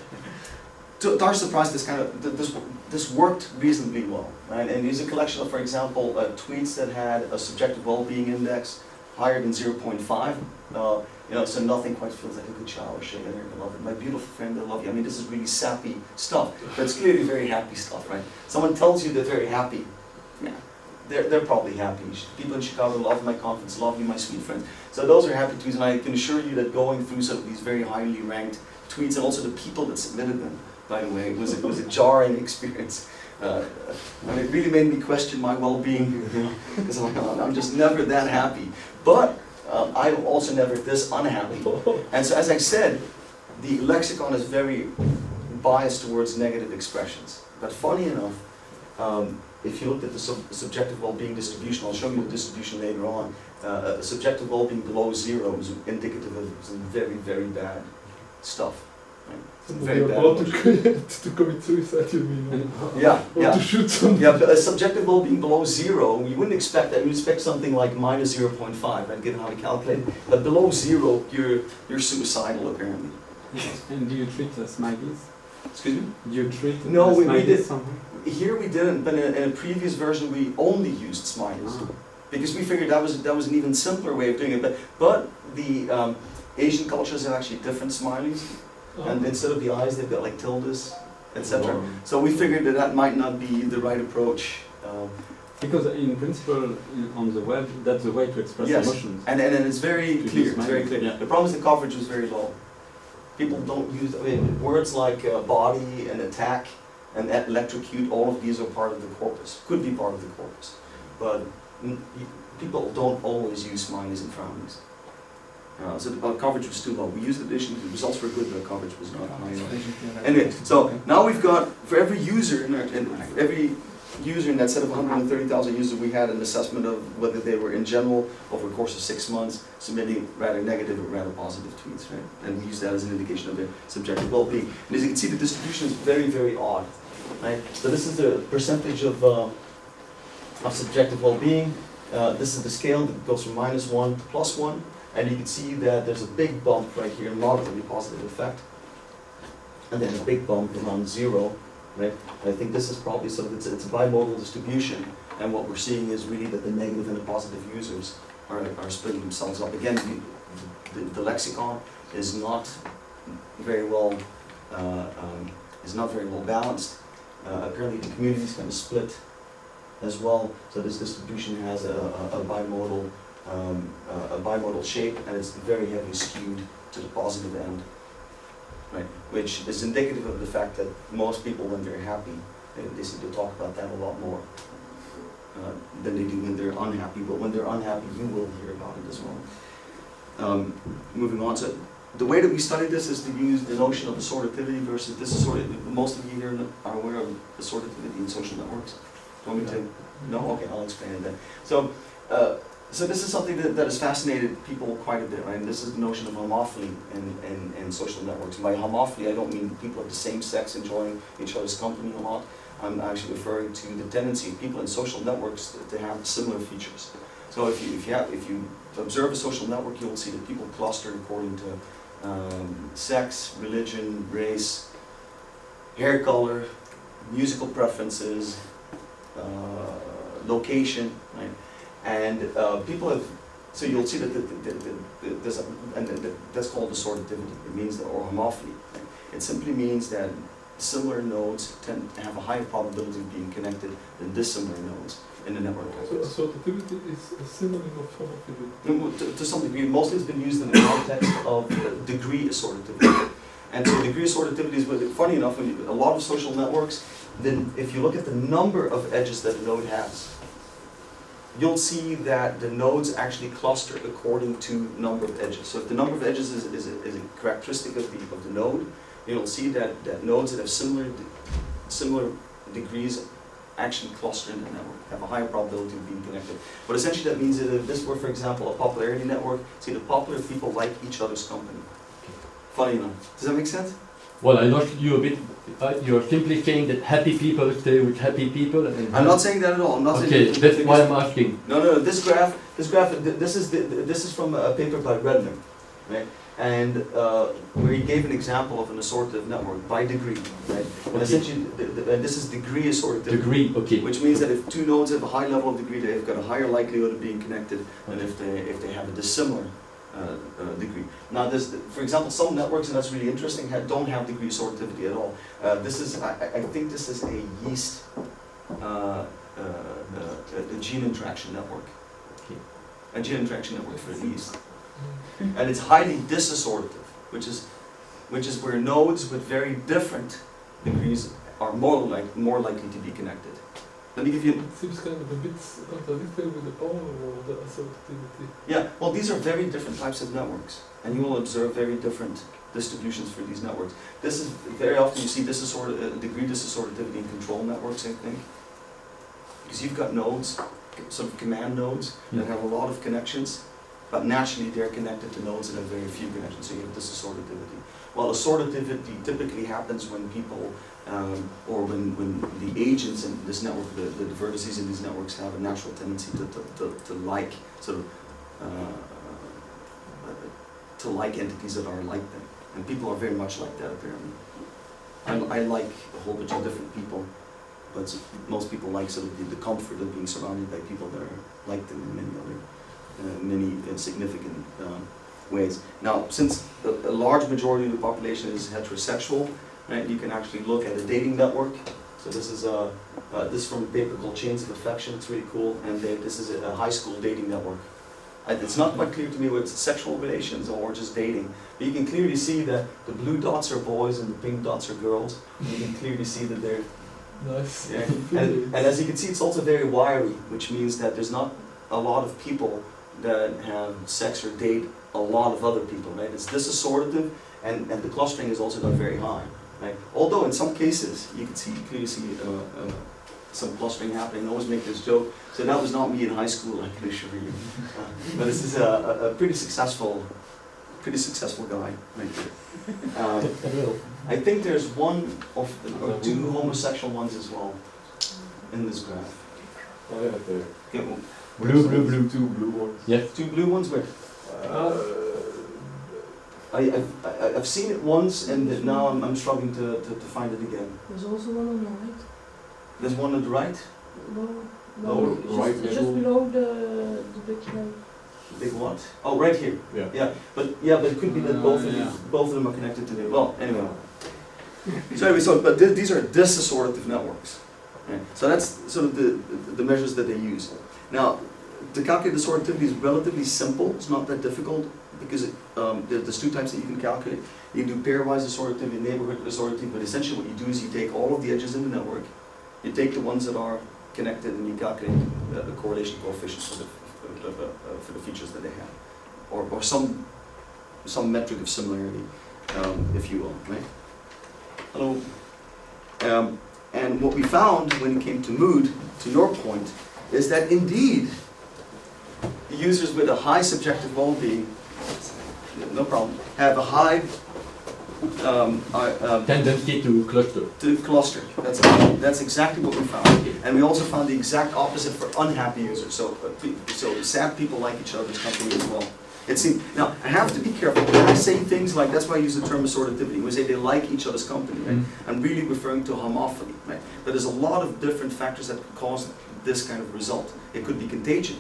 to our surprise, this worked reasonably well, right? And here's a collection of, for example, tweets that had a subjective well-being index higher than 0.5. So nothing quite feels like a good shower shade. I love it. My beautiful friend, I love you. I mean, this is really sappy stuff, but it's clearly very happy stuff, right? Someone tells you they're very happy. Yeah. they're probably happy. People in Chicago love my conference, love you, my sweet friends. So those are happy tweets, and I can assure you that going through some of these very highly ranked tweets, and also the people that submitted them, by the way, was a jarring experience. And it really made me question my well-being, because I'm just never that happy. But I'm also never this unhappy. And so, as I said, the lexicon is very biased towards negative expressions. But funny enough, if you look at the subjective well-being distribution, I'll show you the distribution later on, subjective well-being below 0 is indicative of some very, very bad stuff. Right? Somebody about to commit suicide, you mean? Yeah, or yeah. to shoot somebody. Yeah, but a subjective well-being below 0, you wouldn't expect that. You'd expect something like minus 0.5, right, given how we calculate it. But below 0, you're suicidal, apparently. And do you treat smileys? Excuse me? Do you treat No, we smileys did. somehow? Here we didn't, but in a previous version we only used smileys. Ah. Because we figured that was an even simpler way of doing it. But the Asian cultures have actually different smileys. And instead of the eyes, they've got like tildes, etc. Oh. So we figured that might not be the right approach. Because in principle, on the web, that's the way to express Yes, emotions. and it's very To clear. use It's very smileys, clear. yeah. The problem is the coverage was very low. People don't use words like body and attack and electrocute. All of these are part of the corpus. Could be part of the corpus, but people don't always use smileys and frownies. So the coverage was too low. We used addition. The results were good, but the coverage was not high enough. Anyway, so now we've got for every user in that set of 130,000 users, we had an assessment of whether they were in general over the course of 6 months submitting rather negative or rather positive tweets, right? And we use that as an indication of their subjective well-being. And as you can see, the distribution is very, very odd, right? So this is the percentage of subjective well-being. This is the scale that goes from -1 to +1. And you can see that there's a big bump right here, a moderately positive effect. And then a big bump around 0, right? I think this is probably sort of, it's a bimodal distribution. And what we're seeing is really that the negative and the positive users are splitting themselves up. Again, the lexicon is not very well, balanced. Apparently the community is kind of split as well. So this distribution has a bimodal shape, and it's very heavily skewed to the positive end, right? Which is indicative of the fact that most people, when they're happy, they seem to talk about that a lot more than they do when they're unhappy. But when they're unhappy, you will hear about it as well. Moving on, so the way that we study this is to use the notion of assortativity versus this is sort of, most of you here are aware of assortativity in social networks. Do you want me to? No? Okay, I'll explain it then. So this is something that has fascinated people quite a bit, right? And this is the notion of homophily in social networks. And by homophily, I don't mean people of the same sex enjoying each other's company a lot. I'm actually referring to the tendency of people in social networks to have similar features. So if you observe a social network, you'll see that people cluster according to sex, religion, race, hair color, musical preferences, location, right? And people have, so you'll see that that's called assortativity. It means that, or homophily. Right? It simply means that similar nodes tend to have a higher probability of being connected than dissimilar nodes in the network. So assortativity is a synonym of homophily? To some degree, mostly it's been used in the context of degree assortativity. And so degree assortativity is, funny enough, when a lot of social networks, then if you look at the number of edges that a node has, you'll see that the nodes actually cluster according to number of edges. So if the number of edges is a characteristic of the node, you'll see that nodes that have similar degrees actually cluster in the network, have a higher probability of being connected. But essentially that means that if this were, for example, a popularity network, see the popular people like each other's company. Funny enough. Does that make sense? Well, I lost you a bit. You're simply saying that happy people stay with happy people. And I'm not saying that at all. I'm not okay, saying that's why I'm asking. No. This graph. This is from a paper by Redner, right? And where he gave an example of an assortative network by degree, right? And essentially, this is degree assortativity. Degree, okay. Which means that if two nodes have a high level of degree, they've got a higher likelihood of being connected than if they have a dissimilar degree. Now, for example, some networks, and that's really interesting, don't have degree assortativity at all. I think this is a yeast a gene interaction network. Okay. A gene interaction network for these. And it's highly disassortative, which is where nodes with very different degrees are more likely to be connected. Let me give you. It seems kind of a bit contradictory with the power or the assortativity. Yeah, well, these are very different types of networks, and you will observe very different distributions for these networks. This is very often you see degree disassortativity in control networks, I think, because you've got nodes, some command nodes that have a lot of connections, but naturally they're connected to nodes that have very few connections, so you have disassortativity. Well, assortativity typically happens when people, or when the agents in this network, the vertices in these networks have a natural tendency to like sort of to like entities that are like them, and people are very much like that apparently. I like a whole bunch of different people, but most people like sort of the comfort of being surrounded by people that are like them in many other. Many significant ways. Now, since a large majority of the population is heterosexual, right, you can actually look at a dating network. So this is from a paper called Chains of Affection. It's really cool, and this is a high school dating network. It's not quite clear to me whether it's sexual relations or just dating, but you can clearly see that the blue dots are boys and the pink dots are girls. You can clearly see that they're nice. Yeah. And as you can see, it's also very wiry, which means that there's not a lot of people that have sex or date a lot of other people, right? It's disassortative, and the clustering is also not very high, right? Although in some cases you can clearly see some clustering happening. I always make this joke. So that was not me in high school, I can assure you. But this is a pretty successful guy right here. I think there's one or two homosexual ones as well in this graph. Oh yeah, there. Okay, well, Blue. Two blue ones. Yes. two blue ones where? I've seen it once, and now I'm struggling to find it again. There's also one on the right. There's one on the right? No, right just middle. below the big one. Big what? Oh, right here. Yeah. But it could be that both of them are connected to the. Well, anyway. But these are disassortative networks. Right? So that's sort of the measures that they use. Now, to calculate assortativity is relatively simple. It's not that difficult because there's two types that you can calculate. You can do pairwise assortativity, neighborhood assortativity, but essentially what you do is you take all of the edges in the network, you take the ones that are connected, and you calculate the correlation coefficients for the features that they have, or some metric of similarity, if you will, right? Hello. And what we found when it came to mood, to your point, is that indeed the users with a high subjective well-being, no problem, have a high tendency to cluster. That's exactly what we found, and we also found the exact opposite for unhappy users. So sad people like each other's company as well. It seems, now I have to be careful when I say things like, that's why I use the term assortativity. We say they like each other's company, right? I'm really referring to homophily, right? But there's a lot of different factors that could cause this kind of result. It could be contagion.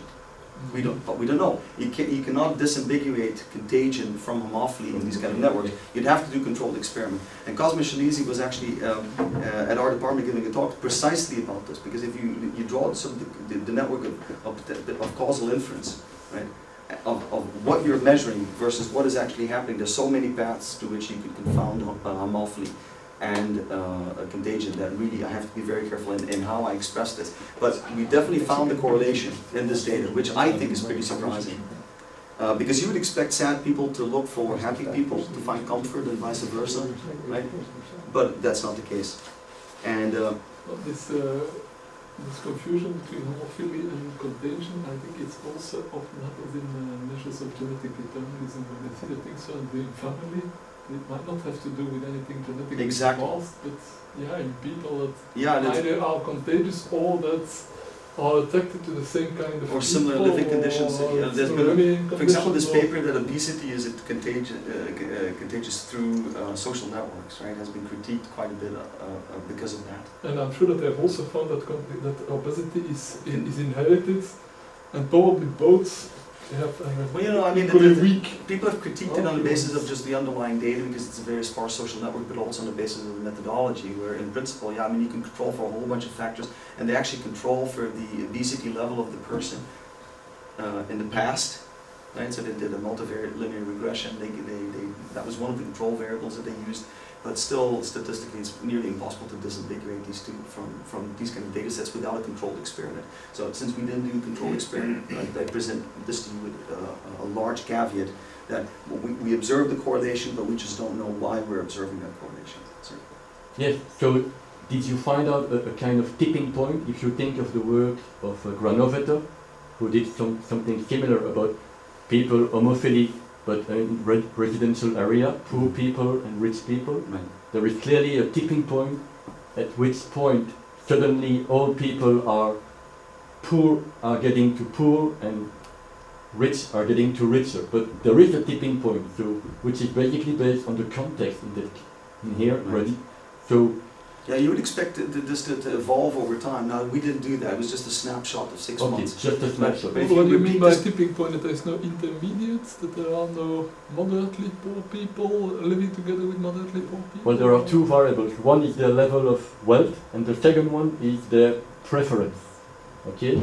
We don't know. You cannot disambiguate contagion from homophily in these kind of networks. You'd have to do controlled experiment. And Cosme Shalizi was actually at our department giving a talk precisely about this, because if you draw sort of the network of causal inference, right, of what you're measuring versus what is actually happening, there's so many paths to which you could confound homophily and a contagion that really I have to be very careful in how I express this. But we definitely found the correlation in this data, which I think is pretty surprising. Because you would expect sad people to look for happy people to find comfort and vice versa, right? But that's not the case. And this confusion between homophily and contagion, I think it's also often happens in measures of genetic determinism when they see the things are doing family. It might not have to do with anything genetically caused, but yeah, in people that either are contagious or that are attracted to the same kind of or similar living conditions. There's been, for example, this paper that obesity is contagious through social networks, right, has been critiqued quite a bit because of that. And I'm sure that they've also found that obesity is inherited, and probably both They have Well, you know, I mean, equally weak. people have critiqued it on the basis of just the underlying data because it's a very sparse social network, but also on the basis of the methodology, where in principle, yeah, I mean, you can control for a whole bunch of factors, and they actually control for the obesity level of the person in the past, right? So they did a multivariate linear regression. That was one of the control variables that they used, but still, statistically, it's nearly impossible to disambiguate these two from these kind of data sets without a controlled experiment. So since we didn't do a controlled experiment, I present this to you with a large caveat that we observe the correlation, but we just don't know why we're observing that correlation. Sorry. Yes, so did you find out a kind of tipping point if you think of the work of Granovetter, who did something similar about people, homophilic, but in residential area, poor people and rich people? Right. There is clearly a tipping point at which point suddenly all people are getting to poor and rich are getting to richer. But there is a tipping point, so which is basically based on the context in here already. So Yeah, you would expect this to evolve over time. Now, we didn't do that. It was just a snapshot of 6 months. Just a snapshot. But if What do you repeat mean by this- tipping point? That there is no intermediates? That there are no moderately poor people living together with moderately poor people? Well, there are two variables. One is their level of wealth, and the second one is their preference. Okay?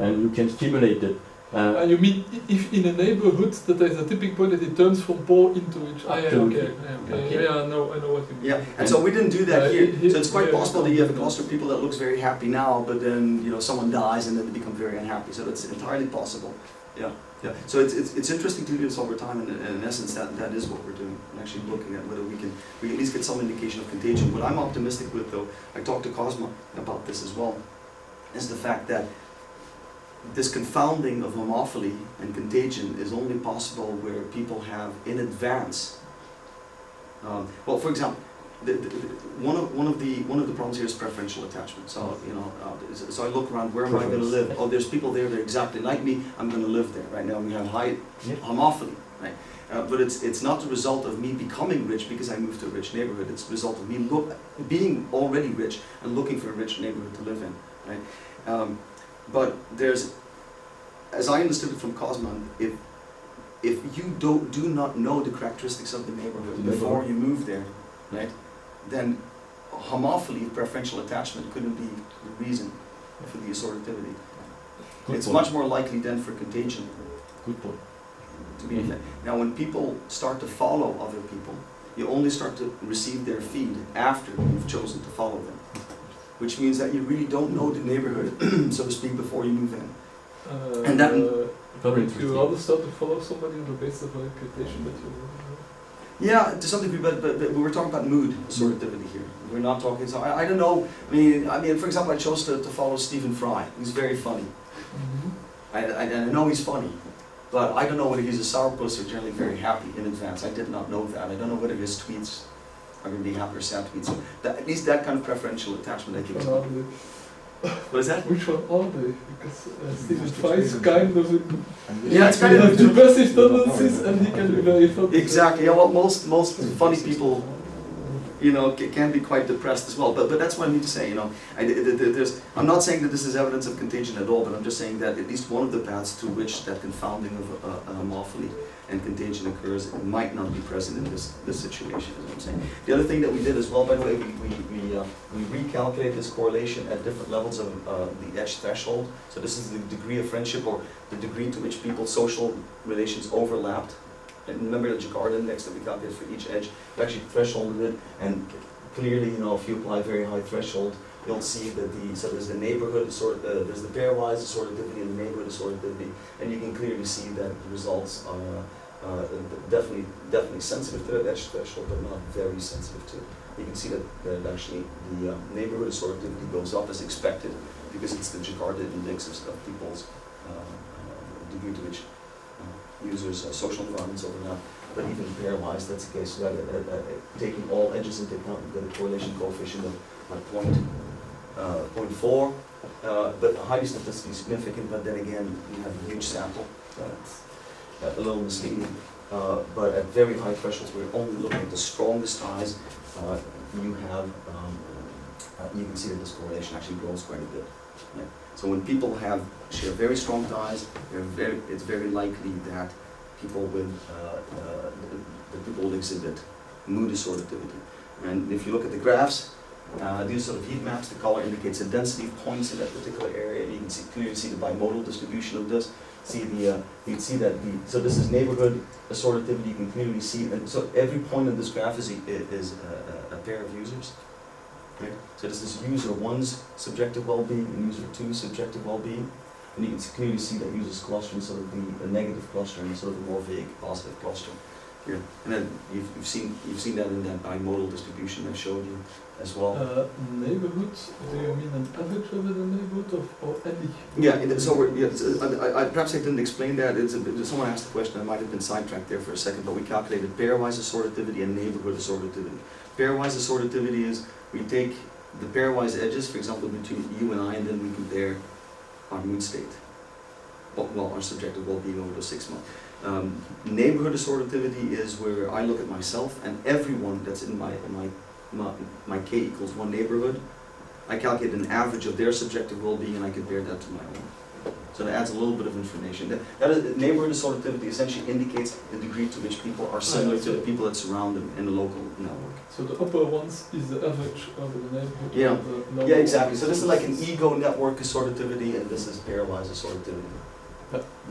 And you can stimulate it. And you mean if in a neighborhood that there is a tipping point that it turns from poor into rich? Ah, yeah, Absolutely. okay. Yeah, I know what you mean. Yeah, and so we didn't do that here. So it's quite Yeah, possible that you have a cluster of people that looks very happy now, but then someone dies and then they become very unhappy. So that's entirely possible. Yeah, yeah. So it's interesting to do this over time, and in essence, that is what we're doing. I'm actually looking at whether we can at least get some indication of contagion. What I'm optimistic with, though, I talked to Cosma about this as well, is the fact that this confounding of homophily and contagion is only possible where people have in advance. Well, for example, one of the problems here is preferential attachment. So so I look around, where am I going to live? Oh, there's people there that are exactly like me. I'm going to live there. Right now we have high homophily, right? But it's not the result of me becoming rich because I moved to a rich neighborhood. It's the result of me being already rich and looking for a rich neighborhood to live in, right? But there's, as I understood it from Cosman, if you do not know the characteristics of the neighborhood before you move there, right, then homophily, preferential attachment, couldn't be the reason for the assortativity. It's much more likely then for contagion. Good point. To be Now, when people start to follow other people, you only start to receive their feed after you've chosen to follow them, which means that you really don't know the neighborhood, so to speak, before you move in. And that if you rather start to follow somebody on the basis of a reputation that you yeah, to some degree, but we're talking about mood assortativity here. We're not talking. So I don't know. I mean, for example, I chose to follow Stephen Fry. He's very funny. I know he's funny, but I don't know whether he's a sourpuss or generally very happy in advance. I did not know that. I don't know whether his tweets are going to be happy or sad tweets. So at least that kind of preferential attachment, I think. What is that? Which one are they? Because Stephen Fry is kind of Yeah, it's kind of depressive tendencies, and he can be very funny. Exactly. Yeah. Well, most funny people, can be quite depressed as well. But that's what I mean to say. I'm not saying that this is evidence of contagion at all, but I'm just saying that at least one of the paths to which that confounding of homophily and contagion occurs might not be present in this situation. Is what I'm saying. The other thing that we did as well, by the way, we recalculated this correlation at different levels of the edge threshold. So this is the degree of friendship or the degree to which people's social relations overlapped. And remember the Jakarta index that we calculated for each edge. We actually thresholded it, and clearly, if you apply very high threshold, you'll see that there's the neighborhood there's the pairwise assortativity and the neighborhood assortativity, and you can clearly see that the results are definitely sensitive to that edge threshold, but not very sensitive to it. You can see that actually the neighborhood assortativity goes up as expected because it's the Jakarta index of people's degree to which users' social environments overlap. But even pairwise, that's the case. So taking all edges into account, we've got a correlation coefficient of 0.4, but highly statistically significant. But then again, we have a huge sample. That's a little misleading. But at very high thresholds, we're only looking at the strongest highs. You can see that this correlation actually grows quite a bit. Yeah. So when people share very strong ties, it's very likely that people will exhibit mood assortativity. And if you look at the graphs, these sort of heat maps, the color indicates the density of points in that particular area. You can clearly see the bimodal distribution of this. You can see that so this is neighborhood assortativity. You can clearly see, and so every point on this graph is a pair of users. Right? So this is user 1's subjective well-being and user 2's subjective well-being. And you can clearly see that users cluster in sort of the negative cluster and sort of the more vague positive cluster. Here. And then you've seen that in that bimodal distribution I showed you as well. Neighborhood, do you mean an average over the neighborhood or any? Yeah, perhaps I didn't explain that. Someone asked the question, I might have been sidetracked there for a second, but we calculated pairwise assortativity and neighborhood assortativity. Pairwise assortativity is we take the pairwise edges, for example, between you and I, and then we compare our mood state. Well, our subjective well-being over those 6 months. Neighborhood assortativity is where I look at myself and everyone that's in my K equals 1 neighborhood. I calculate an average of their subjective well-being and I compare that to my own. So that adds a little bit of information. That is, neighborhood assortativity essentially indicates the degree to which people are similar to the people that surround them in the local network. So the upper ones is the average over the neighborhood. Yeah, the lower yeah, exactly. So ones. this is like an ego network assortativity and this is pairwise assortativity.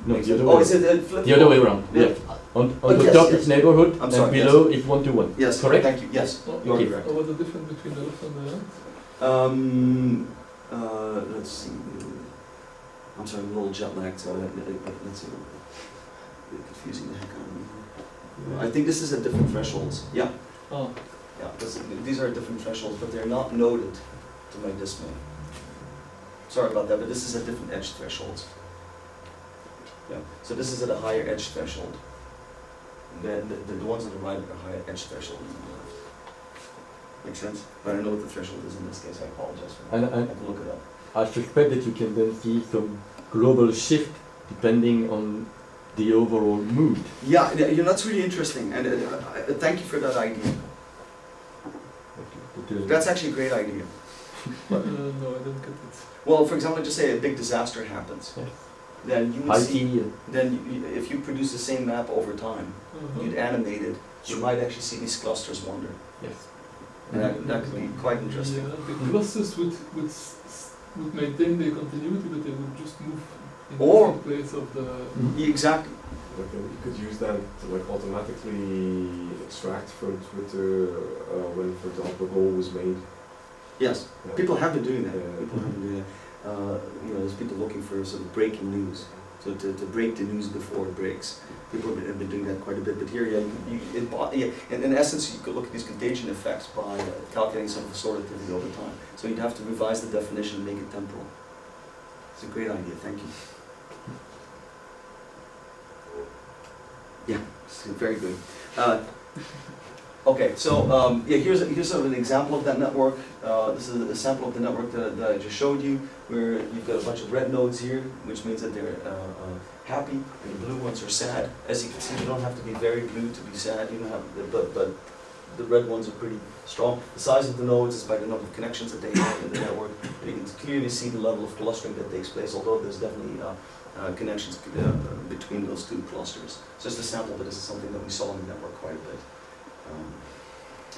No, the other Oh, way. is it flip? The other way around. Yeah. Yeah. On the Yes, top yes. is neighborhood, I'm sorry, and below is 1-to-1. Yes, Correct? Thank you. Yes, Oh, you're okay. correct. What's the difference between the left and the right? Let's see. I'm sorry, I'm a little jet lagged, so let's see. Confusing the heck out of me. I think this is at different thresholds. Yeah, Oh, yeah. These are at different thresholds, but they're not noded to my display. Sorry about that, but this is at different edge thresholds. Yeah. So this is at a higher edge threshold. The ones on the right are a higher edge threshold than the left. Makes sense? But I know what the threshold is in this case. I apologize for that. And I can look it up. I suspect that you can then see some global shift depending on the overall mood. Yeah, that's really interesting, and thank you for that idea. That's actually a great idea. no, I don't get it. Well, for example, just say a big disaster happens. Yes. Then you would see, IT, if you produce the same map over time, you'd animate it, you might actually see these clusters wander. yes. And that could be quite interesting. Yeah, the clusters would maintain their continuity, but they would just move in Or- different place of the. Exactly. Okay, you could use that to like automatically extract from Twitter when, for example, a goal was made. Yes, Yeah. people have been doing that. Yeah. People have been doing that. There's people looking for sort of breaking news, so to break the news before it breaks. People have been doing that quite a bit. But here, in essence, you could look at these contagion effects by calculating some assortativity over time. So you'd have to revise the definition and make it temporal. It's a great idea. Thank you. Yeah, it's very good. Okay, so here's sort of an example of that network. This is a sample of the network that I just showed you, where you've got a bunch of red nodes here, which means that they're happy, and the blue ones are sad. As you can see, you don't have to be very blue to be sad. You don't have, but the red ones are pretty strong. The size of the nodes is by the number of connections that they have in the network. And you can clearly see the level of clustering that takes place, although there's definitely connections between those two clusters. So just a sample, but this is something that we saw in the network quite a bit.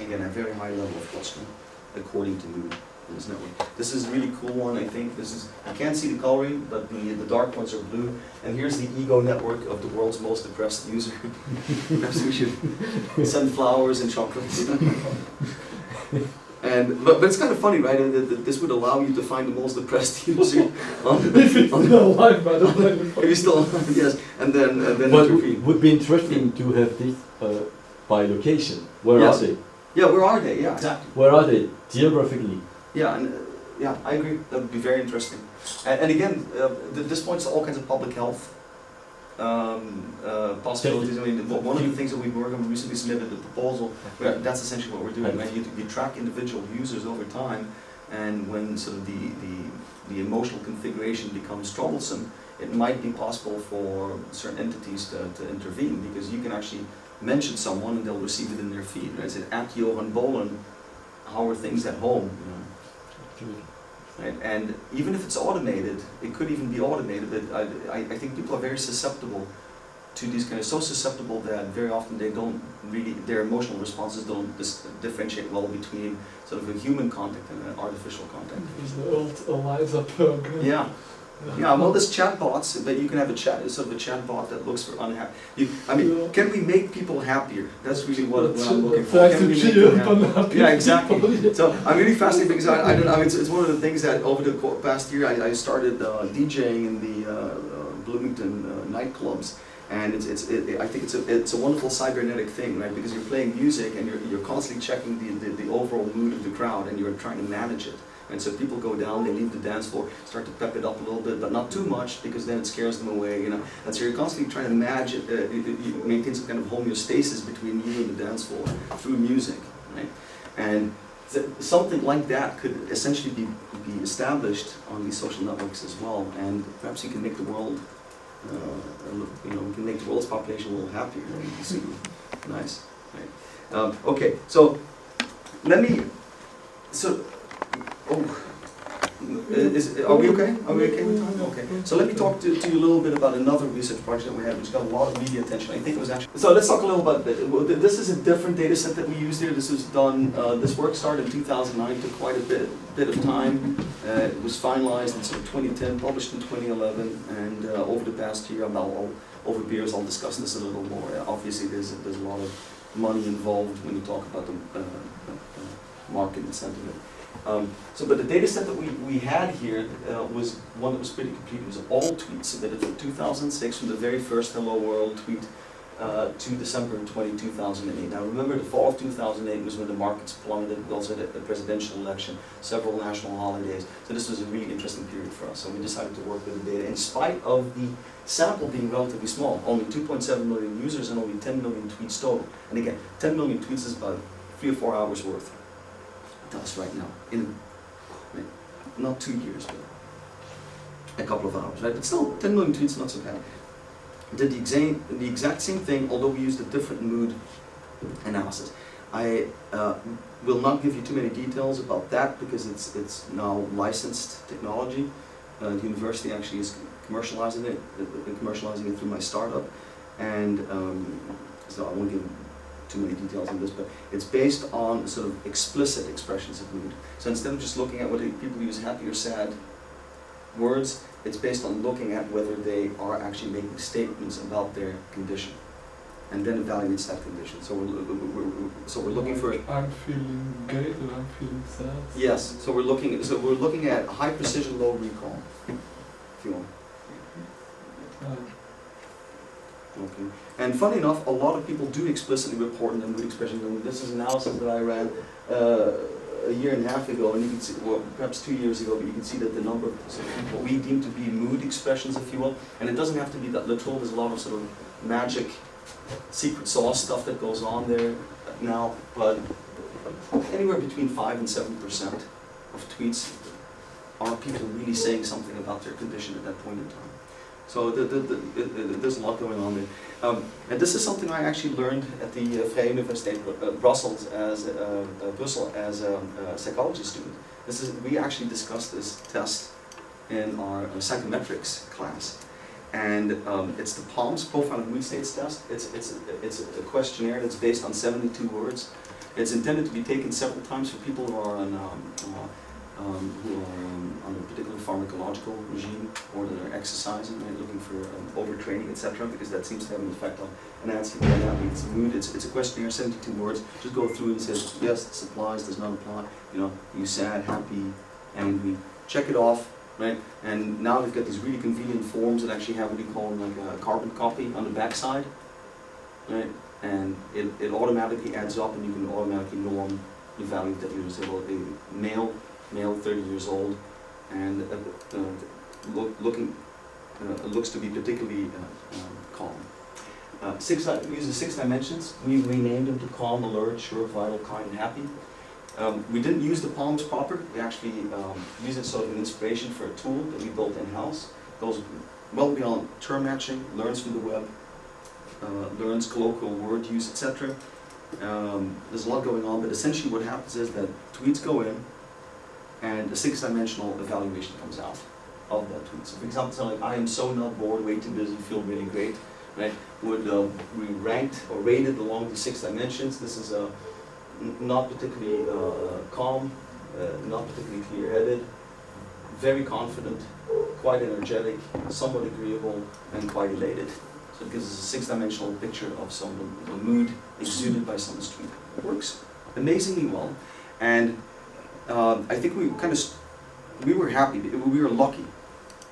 Again, a very high level of clustering according to this network. This is a really cool one, I think. This is, you can't see the coloring, but the dark ones are blue. And here's the ego network of the world's most depressed user. Perhaps we should send flowers and chocolates. But it's kind of funny, right? This would allow you to find the most depressed user If it's still alive, by the way. If you're still alive, yes. And then What intervene. would be interesting to have this by location. Where Yes. are they? Yeah, where are they? Yeah, exactly. Where are they geographically? Yeah, and I agree. That would be very interesting. And again, this points to all kinds of public health possibilities. I mean, one of the things that we've worked on, we recently submitted the proposal. That's essentially what we're doing. Right? You track individual users over time, and when sort of the emotional configuration becomes troublesome, it might be possible for certain entities to intervene, because you can actually mention someone and they'll receive it in their feed. Right? Say, at Johan Bollen, how are things at home? You know? right? And even if it's automated, it could even be automated, but I think people are very susceptible to these kind of, so susceptible that very often they don't really, their emotional responses don't differentiate well between sort of a human contact and an artificial contact. There's the old Eliza program. Yeah. Yeah, well, there's chatbots, but you can have a sort of a chatbot that looks for unhappy. I mean, can we make people happier? That's really what I'm looking for. Can we make them happy? Yeah, exactly. So I'm really fascinated because I don't know. It's one of the things that over the past year I started DJing in the Bloomington nightclubs, and I think it's a wonderful cybernetic thing, right? Because you're playing music and you're constantly checking the overall mood of the crowd, and you're trying to manage it. And so people go down, they leave the dance floor, start to pep it up a little bit, but not too much, because then it scares them away, you know. And so you're constantly trying to maintain some kind of homeostasis between you and the dance floor through music, right? And something like that could essentially be established on these social networks as well, and perhaps you can make the world, you know, we can make the world's population a little happier. Right? Nice, right? Okay, so let me. Oh, are we okay? Are we okay with time? Okay. So let me talk to you a little bit about another research project that we had, which got a lot of media attention. I think it was actually. So let's talk a little about that. This is a different data set that we used here. This was done. This work started in 2009. Took quite a bit of time. It was finalized in sort of 2010, published in 2011, and over the past year, over beers, I'll discuss this a little more. Obviously, there's a lot of money involved when you talk about the market and sentiment. But the data set that we had here was one that was pretty complete. It was all tweets submitted from 2006, from the very first Hello World tweet to December 2008. Now remember, the fall of 2008 was when the markets plummeted. We also had a presidential election, several national holidays. So this was a really interesting period for us. So we decided to work with the data in spite of the sample being relatively small, only 2.7 million users and only 10 million tweets total. And again, 10 million tweets is about 3 or 4 hours worth. To us right now, in not 2 years, but a couple of hours, right? But still, 10 million tweets, not so bad. Did the exact same thing, although we used a different mood analysis. I will not give you too many details about that because it's now licensed technology. The university actually is commercializing it through my startup, and so I won't give too many details on this, but it's based on sort of explicit expressions of mood. So instead of just looking at whether people use happy or sad words, it's based on looking at whether they are actually making statements about their condition, and then evaluates that condition. So we're looking for. I'm feeling great, or I'm feeling sad. Yes. So we're looking at high precision, low recall. If you want. Okay. And funny enough, a lot of people do explicitly report in the mood expressions. And this is analysis that I ran a year and a half ago, and you can see, well, perhaps 2 years ago, but you can see that the number of what we deem to be mood expressions, if you will, and it doesn't have to be that literal. There's a lot of sort of magic, secret sauce stuff that goes on there now, but anywhere between 5 and 7% of tweets are people really saying something about their condition at that point in time. So there's a lot going on there. And this is something I actually learned at the Vrije Universiteit Brussels as a psychology student. We actually discussed this test in our psychometrics class. And it's the PALMS, Profile of Mood States test. It's a questionnaire that's based on 72 words. It's intended to be taken several times for people who are on a particular pharmacological regime, or that are exercising, right, looking for overtraining, etc., because that seems to have an effect on enhancing its mood. It's a questionnaire, 72 words. Just go through and say, yes, this applies, does not apply. You know, are you sad, happy, angry? Check it off, right? And now we've got these really convenient forms that actually have what you call like a carbon copy on the backside, right? And it automatically adds up, and you can automatically norm the value that you say, well, a male, 30 years old, and looks to be particularly calm. Uses 6 dimensions. We've renamed them to calm, alert, sure, vital, kind, and happy. We didn't use the PALMS proper. We actually used it sort of an inspiration for a tool that we built in-house. Goes well beyond term matching, learns from the web, learns colloquial word use, etc. There's a lot going on, but essentially what happens is that tweets go in, and a 6-dimensional evaluation comes out of that tweet. So for example, something like, I am so not bored, way too busy, feel really great, right? Would be ranked or rated along the 6 dimensions. This is not particularly calm, not particularly clear-headed, very confident, quite energetic, somewhat agreeable, and quite elated. So it gives us a 6-dimensional picture of the mood exuded by someone's tweet. It works amazingly well, and I think we were happy, we were lucky.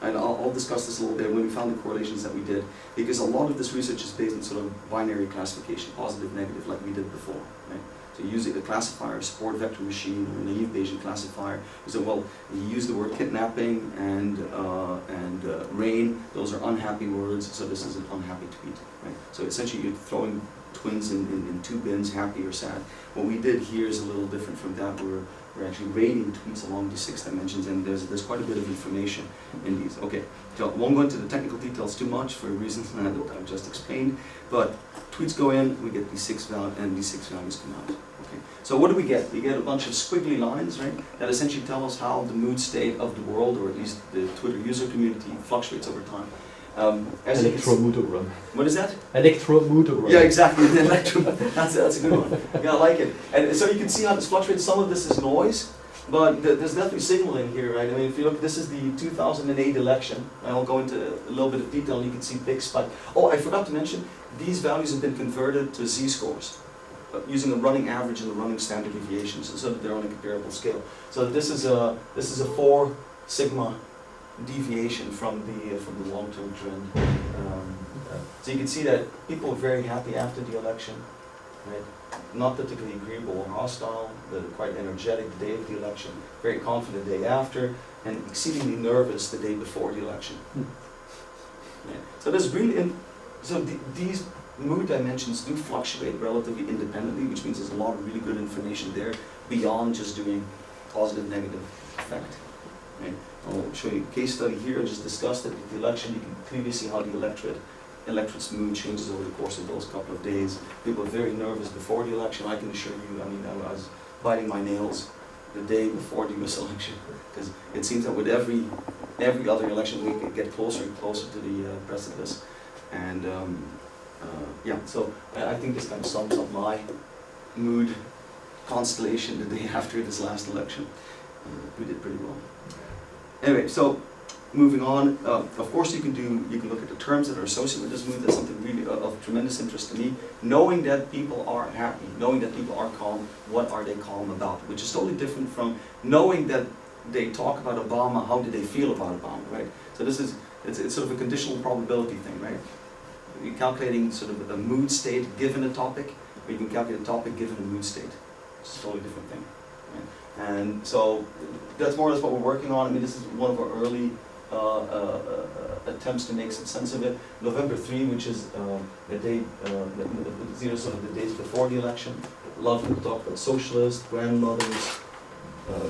And I'll discuss this a little bit when we found the correlations that we did, because a lot of this research is based on sort of binary classification, positive, negative, like we did before. Right? So you use a classifier, a support vector machine, or a naive Bayesian classifier. So well, you use the word kidnapping and rain. Those are unhappy words. So this is an unhappy tweet. Right? So essentially, you're throwing twins in 2 bins, happy or sad. What we did here is a little different from that. We're actually rating tweets along these 6 dimensions, and there's quite a bit of information in these. Okay, so I won't go into the technical details too much for reasons that I've just explained, but tweets go in, we get these 6 values, and these 6 values come out. Okay, so what do we get? We get a bunch of squiggly lines, right, that essentially tell us how the mood state of the world, or at least the Twitter user community, fluctuates over time. Electromotogram. What is that? Electromotogram. Yeah, exactly. That's a good one. Yeah, I like it. And so you can see how this fluctuates. Some of this is noise, but there's definitely signal in here, right? I mean, if you look, this is the 2008 election. I'll go into a little bit of detail, and you can see big spike. Oh, I forgot to mention, these values have been converted to z-scores using a running average and a running standard deviation, so that they're on a comparable scale. So this is a 4 sigma deviation from the long-term trend. So you can see that people are very happy after the election, right? Not particularly agreeable or hostile, they're quite energetic the day of the election, very confident the day after, and exceedingly nervous the day before the election. Yeah. So there's really, these mood dimensions do fluctuate relatively independently, which means there's a lot of really good information there beyond just doing positive, negative effect. Right? I'll show you a case study here. I just discussed it with the election. You can clearly see how the electorate's mood changes over the course of those couple of days. People are very nervous before the election. I can assure you, I mean, I was biting my nails the day before the US election, because it seems that with every other election we get closer and closer to the precipice. And yeah, so I think this kind of sums up my mood constellation the day after this last election. We did pretty well. Anyway, so moving on, of course you can look at the terms that are associated with this mood. That's something really of tremendous interest to me. Knowing that people are happy, knowing that people are calm, what are they calm about? Which is totally different from knowing that they talk about Obama, how do they feel about Obama, right? So this is, it's sort of a conditional probability thing, right? You're calculating sort of a mood state given a topic, or you can calculate a topic given a mood state. It's a totally different thing. Right? And so that's more or less what we're working on. I mean, this is one of our early attempts to make some sense of it. November 3, which is the date, sort of the days before the election. A lot of people talk about socialists, grandmothers,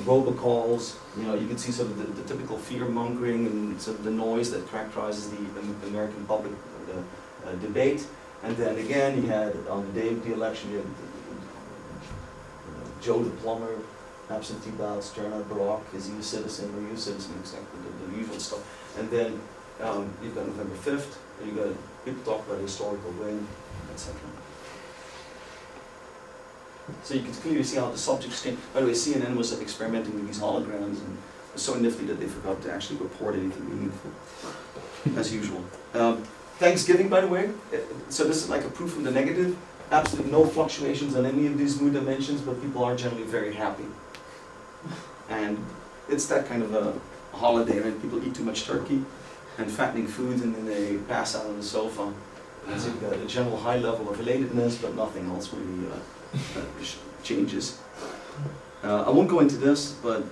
robocalls. You know, you can see sort of the typical fear-mongering and sort of the noise that characterizes the American public debate. And then again, you had on the day of the election, you had Joe the plumber, absentee ballots, turnout, Barack, is he a citizen, or you a citizen, exactly the usual stuff. And then you've got November 5th, and you've got people talk about historical win, etc. So you can clearly see how the subjects change. By the way, CNN was experimenting with these holograms, and it was so nifty that they forgot to actually report anything meaningful, as usual. Thanksgiving, by the way, so this is like a proof of the negative. Absolutely no fluctuations on any of these mood dimensions, but people are generally very happy. And it's that kind of a holiday, right? People eat too much turkey and fattening foods, and then they pass out on the sofa. And so you've got a general high level of relatedness, but nothing else really changes. I won't go into this, but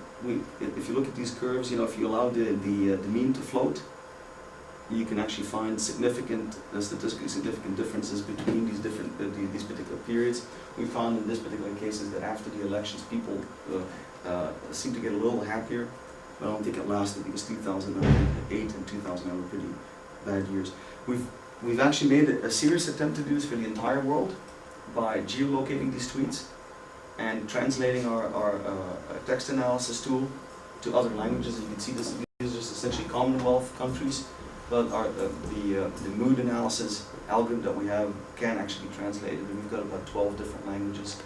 if you look at these curves, you know, if you allow the mean to float, you can actually find significant, statistically significant differences between these different these particular periods. We found in this particular cases that after the elections, people seem to get a little happier, but I don't think it lasted because 2008 and 2009 were pretty bad years. We've actually made a serious attempt to do this for the entire world by geolocating these tweets and translating our text analysis tool to other languages. You can see this, these are just essentially Commonwealth countries, but the mood analysis algorithm that we have can actually be translated, and we've got about 12 different languages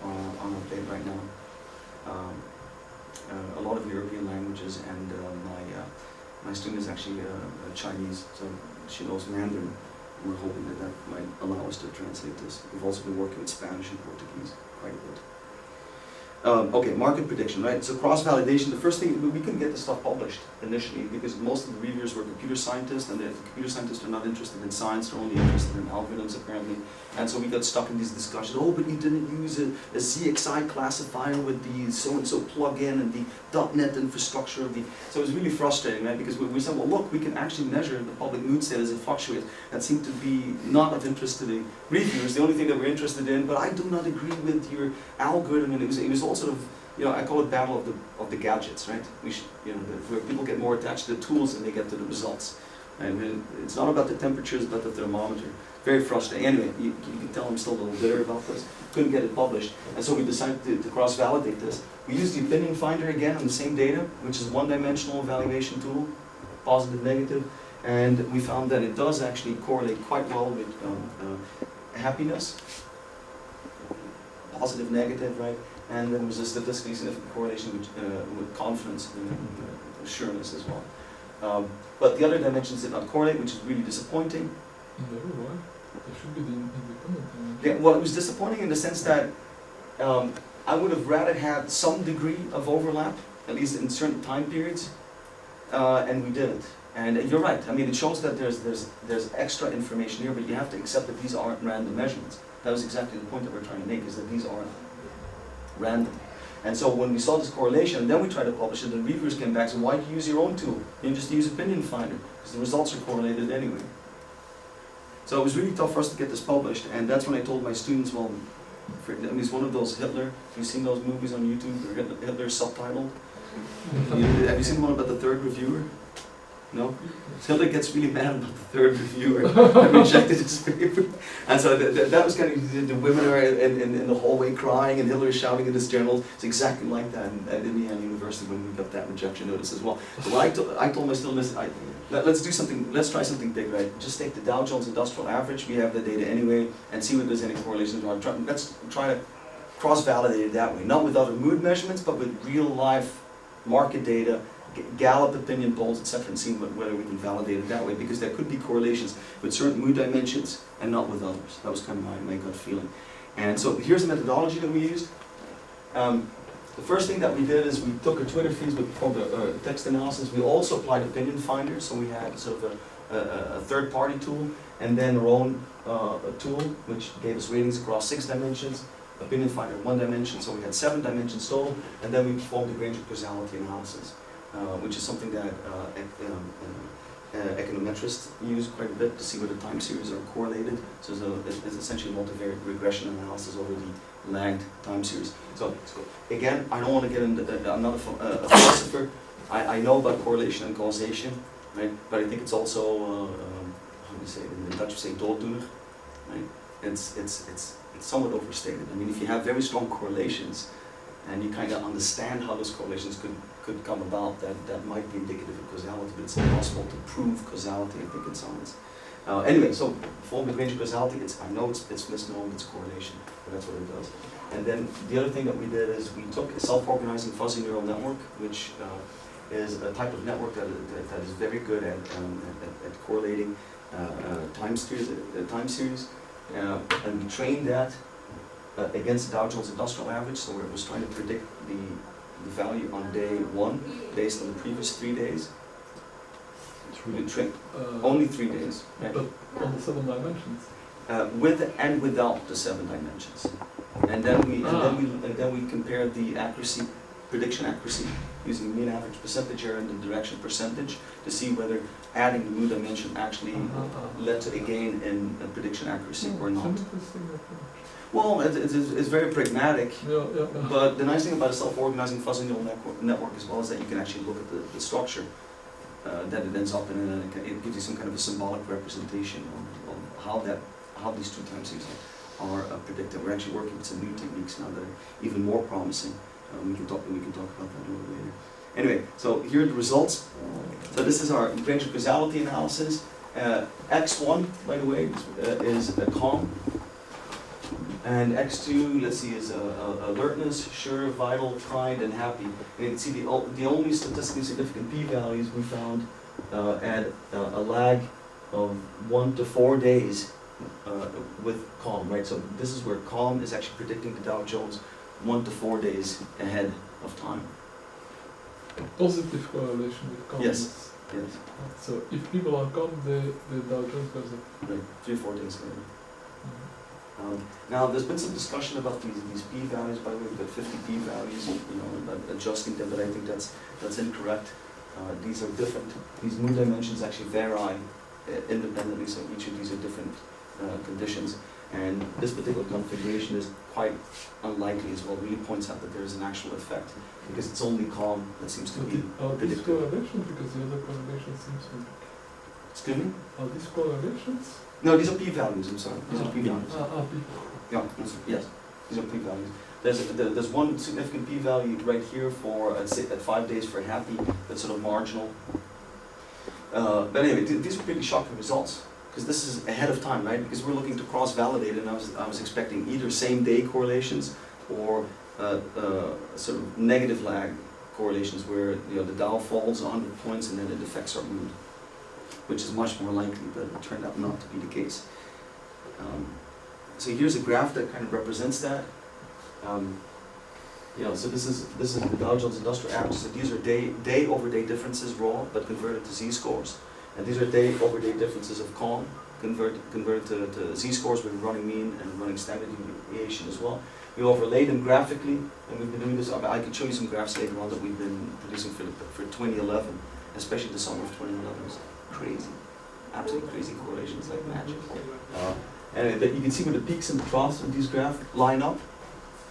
on our plate right now. A lot of European languages, and my student is actually Chinese, so she knows Mandarin. We're hoping that that might allow us to translate this. We've also been working with Spanish and Portuguese quite a bit. Okay, market prediction, right? So cross-validation, the first thing, we couldn't get this stuff published initially because most of the reviewers were computer scientists, and the computer scientists are not interested in science, they're only interested in algorithms apparently. And so we got stuck in these discussions, oh, but you didn't use a ZXI classifier with the so-and-so plugin and the .NET infrastructure of the... So it was really frustrating, right? Because we said, well, look, we can actually measure the public mood state as it fluctuates. That seemed to be not of interest to the reviewers, the only thing that we're interested in, but I do not agree with your algorithm, and it was all sort of, you know, I call it battle of the gadgets, right? We should, you know, where people get more attached to the tools than they get to the results. And it's not about the temperature, it's about the thermometer. Very frustrating. Anyway, you can tell I'm still a little bitter about this. Couldn't get it published. And so we decided to cross-validate this. We used the opinion finder again on the same data, which is a one-dimensional evaluation tool, positive, negative. And we found that it does actually correlate quite well with happiness, positive, negative, right? And then there was a statistically significant correlation with confidence and assurance as well. But the other dimensions did not correlate, which is really disappointing. No, why? It should be the independent dimension. Yeah, well, it was disappointing in the sense that I would have rather had some degree of overlap, at least in certain time periods, and we didn't. And you're right. I mean, it shows that there's extra information here, but you have to accept that these aren't random measurements. That was exactly the point that we're trying to make, is that these aren't random. And so when we saw this correlation, and then we tried to publish it, the reviewers came back and said, why do you use your own tool? You just use Opinion Finder, because the results are correlated anyway. So it was really tough for us to get this published, and that's when I told my students, well, I mean, it's one of those Hitler, you've seen those movies on YouTube, where Hitler subtitled? Have you seen one about the third reviewer? No? Hitler gets really mad about the third reviewer that rejected his paper. And so that was kind of, the women are in the hallway crying, and Hitler is shouting at his journals. It's exactly like that at Indiana University when we got that rejection notice as well. So I told my students, let's do something, let's try something big, right? Just take the Dow Jones Industrial Average, we have the data anyway, and see if there's any correlations. Let's try to cross-validate it that way. Not with other mood measurements, but with real-life market data, Gallup opinion polls, etc., and see whether we can validate it that way, because there could be correlations with certain mood dimensions and not with others. That was kind of my gut feeling. And so here's the methodology that we used. The first thing that we did is we took our Twitter feeds, we performed a text analysis. We also applied Opinion Finder, so we had sort of a third-party tool, and then our own tool, which gave us ratings across 6 dimensions. Opinion Finder 1 dimension, so we had 7 dimensions total, and then we performed the range of causality analysis. Which is something that econometrists use quite a bit to see whether time series are correlated. So it's essentially multivariate regression analysis over the lagged time series. So again, I don't want to get into, I'm not a philosopher. I know about correlation and causation, right? But I think it's also, how do you say it? In Dutch we say dooddoener, right? It's somewhat overstated. I mean, if you have very strong correlations, and you kind of understand how those correlations could come about, that might be indicative of causality, but it's impossible to prove causality, I think, in science. Anyway, so form with range of causality, I know it's misnomer, it's correlation, but that's what it does. And then the other thing that we did is we took a self-organizing fuzzy neural network, which is a type of network that is very good at correlating time series, and we trained that against the Dow Jones Industrial Average, so it was trying to predict the value on day 1 based on the previous 3 days. Only 3 days. Right? But on the 7 dimensions. With and without the 7 dimensions. And then we compared the accuracy, prediction accuracy, using mean average percentage error and the direction percentage to see whether adding the mood dimension actually led to a gain in prediction accuracy or not. Well, it's very pragmatic, but the nice thing about a self-organizing fuzzy neural network as well is that you can actually look at the structure that it ends up in, and it gives you some kind of a symbolic representation of how these 2 time series are predicted. We're actually working with some new techniques now that are even more promising. We can talk about that a little later. Anyway, so here are the results. So this is our range of causality analysis. X1, by the way, is calm. And X2, let's see, is alertness, sure, vital, kind, and happy. And you can see the only statistically significant p-values we found at a lag of 1 to 4 days with calm, right? So this is where calm is actually predicting the Dow Jones 1 to 4 days ahead of time. Positive correlation with calmness. Yes. Yes. So if people are calm, the Dow Jones goes up. Right, 3 or 4 days later. Now, there's been some discussion about these p-values. By the way, we've got 50 p-values, you know, adjusting them, but I think that's incorrect. These are different. These mood dimensions actually vary independently, so each of these are different conditions. And this particular configuration is quite unlikely as well. It really points out that there is an actual effect, because it's only calm that seems to be Are these predictive. correlations? Because the other correlation seems to be. Excuse me? Are these correlations? No, these are p-values, I'm sorry. These are p-values. P. Yeah, yes, these are p-values. There's one significant p-value right here for, at 5 days for happy, that's sort of marginal. But anyway, these are pretty shocking results, because this is ahead of time, right? Because we're looking to cross-validate, and I was expecting either same-day correlations or sort of negative lag correlations where, you know, the Dow falls 100 points and then it affects our mood, which is much more likely, but it turned out not to be the case. So here's a graph that kind of represents that. You know, so this is the Dow Jones Industrial Average. So these are day-over-day differences raw, but converted to z-scores. And these are day-over-day differences of calm, converted to z-scores with running mean and running standard deviation as well. We overlay them graphically, and we've been doing this. I can show you some graphs later on that we've been producing for 2011, especially the summer of 2011. It's crazy, absolutely crazy correlations like magic. And you can see where the peaks and the troughs of these graphs line up.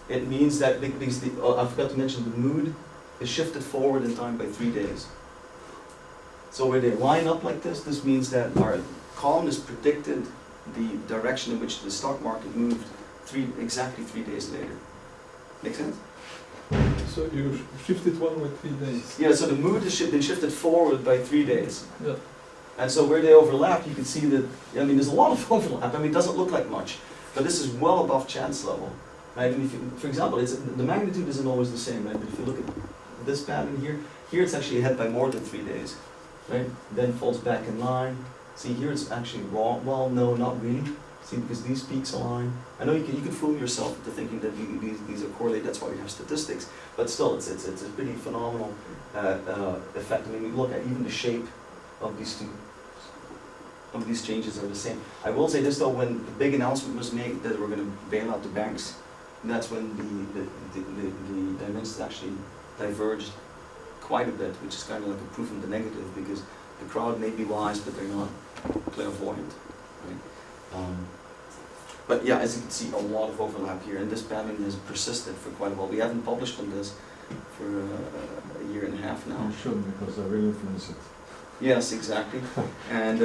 It means that I forgot to mention the mood is shifted forward in time by 3 days. So where they line up like this means that our calmness predicted the direction in which the stock market moved exactly 3 days later. Make sense? So you shifted one with 3 days. Yeah, so the mood has been shifted forward by 3 days. Yeah. And so where they overlap, you can see that, I mean, there's a lot of overlap. I mean, it doesn't look like much, but this is well above chance level. Right? And if you, for example, the magnitude isn't always the same, right? But if you look at this pattern here it's actually ahead by more than 3 days, right? Then falls back in line. See, here it's actually wrong. Well, no, not really. See, because these peaks align. I know you can fool yourself into thinking that these are correlated. That's why we have statistics. But still, it's a pretty phenomenal effect. I mean, we look at even the shape of these two. Of these changes are the same. I will say this though: when the big announcement was made that we're going to bail out the banks, that's when the dimensions actually diverged quite a bit, which is kind of like a proof in the negative, because the crowd may be wise, but they're not clairvoyant. Right? But yeah, as you can see, a lot of overlap here, and this pattern has persisted for quite a while. We haven't published on this for a year and a half now. You should, because I will influence it. Yes, exactly. And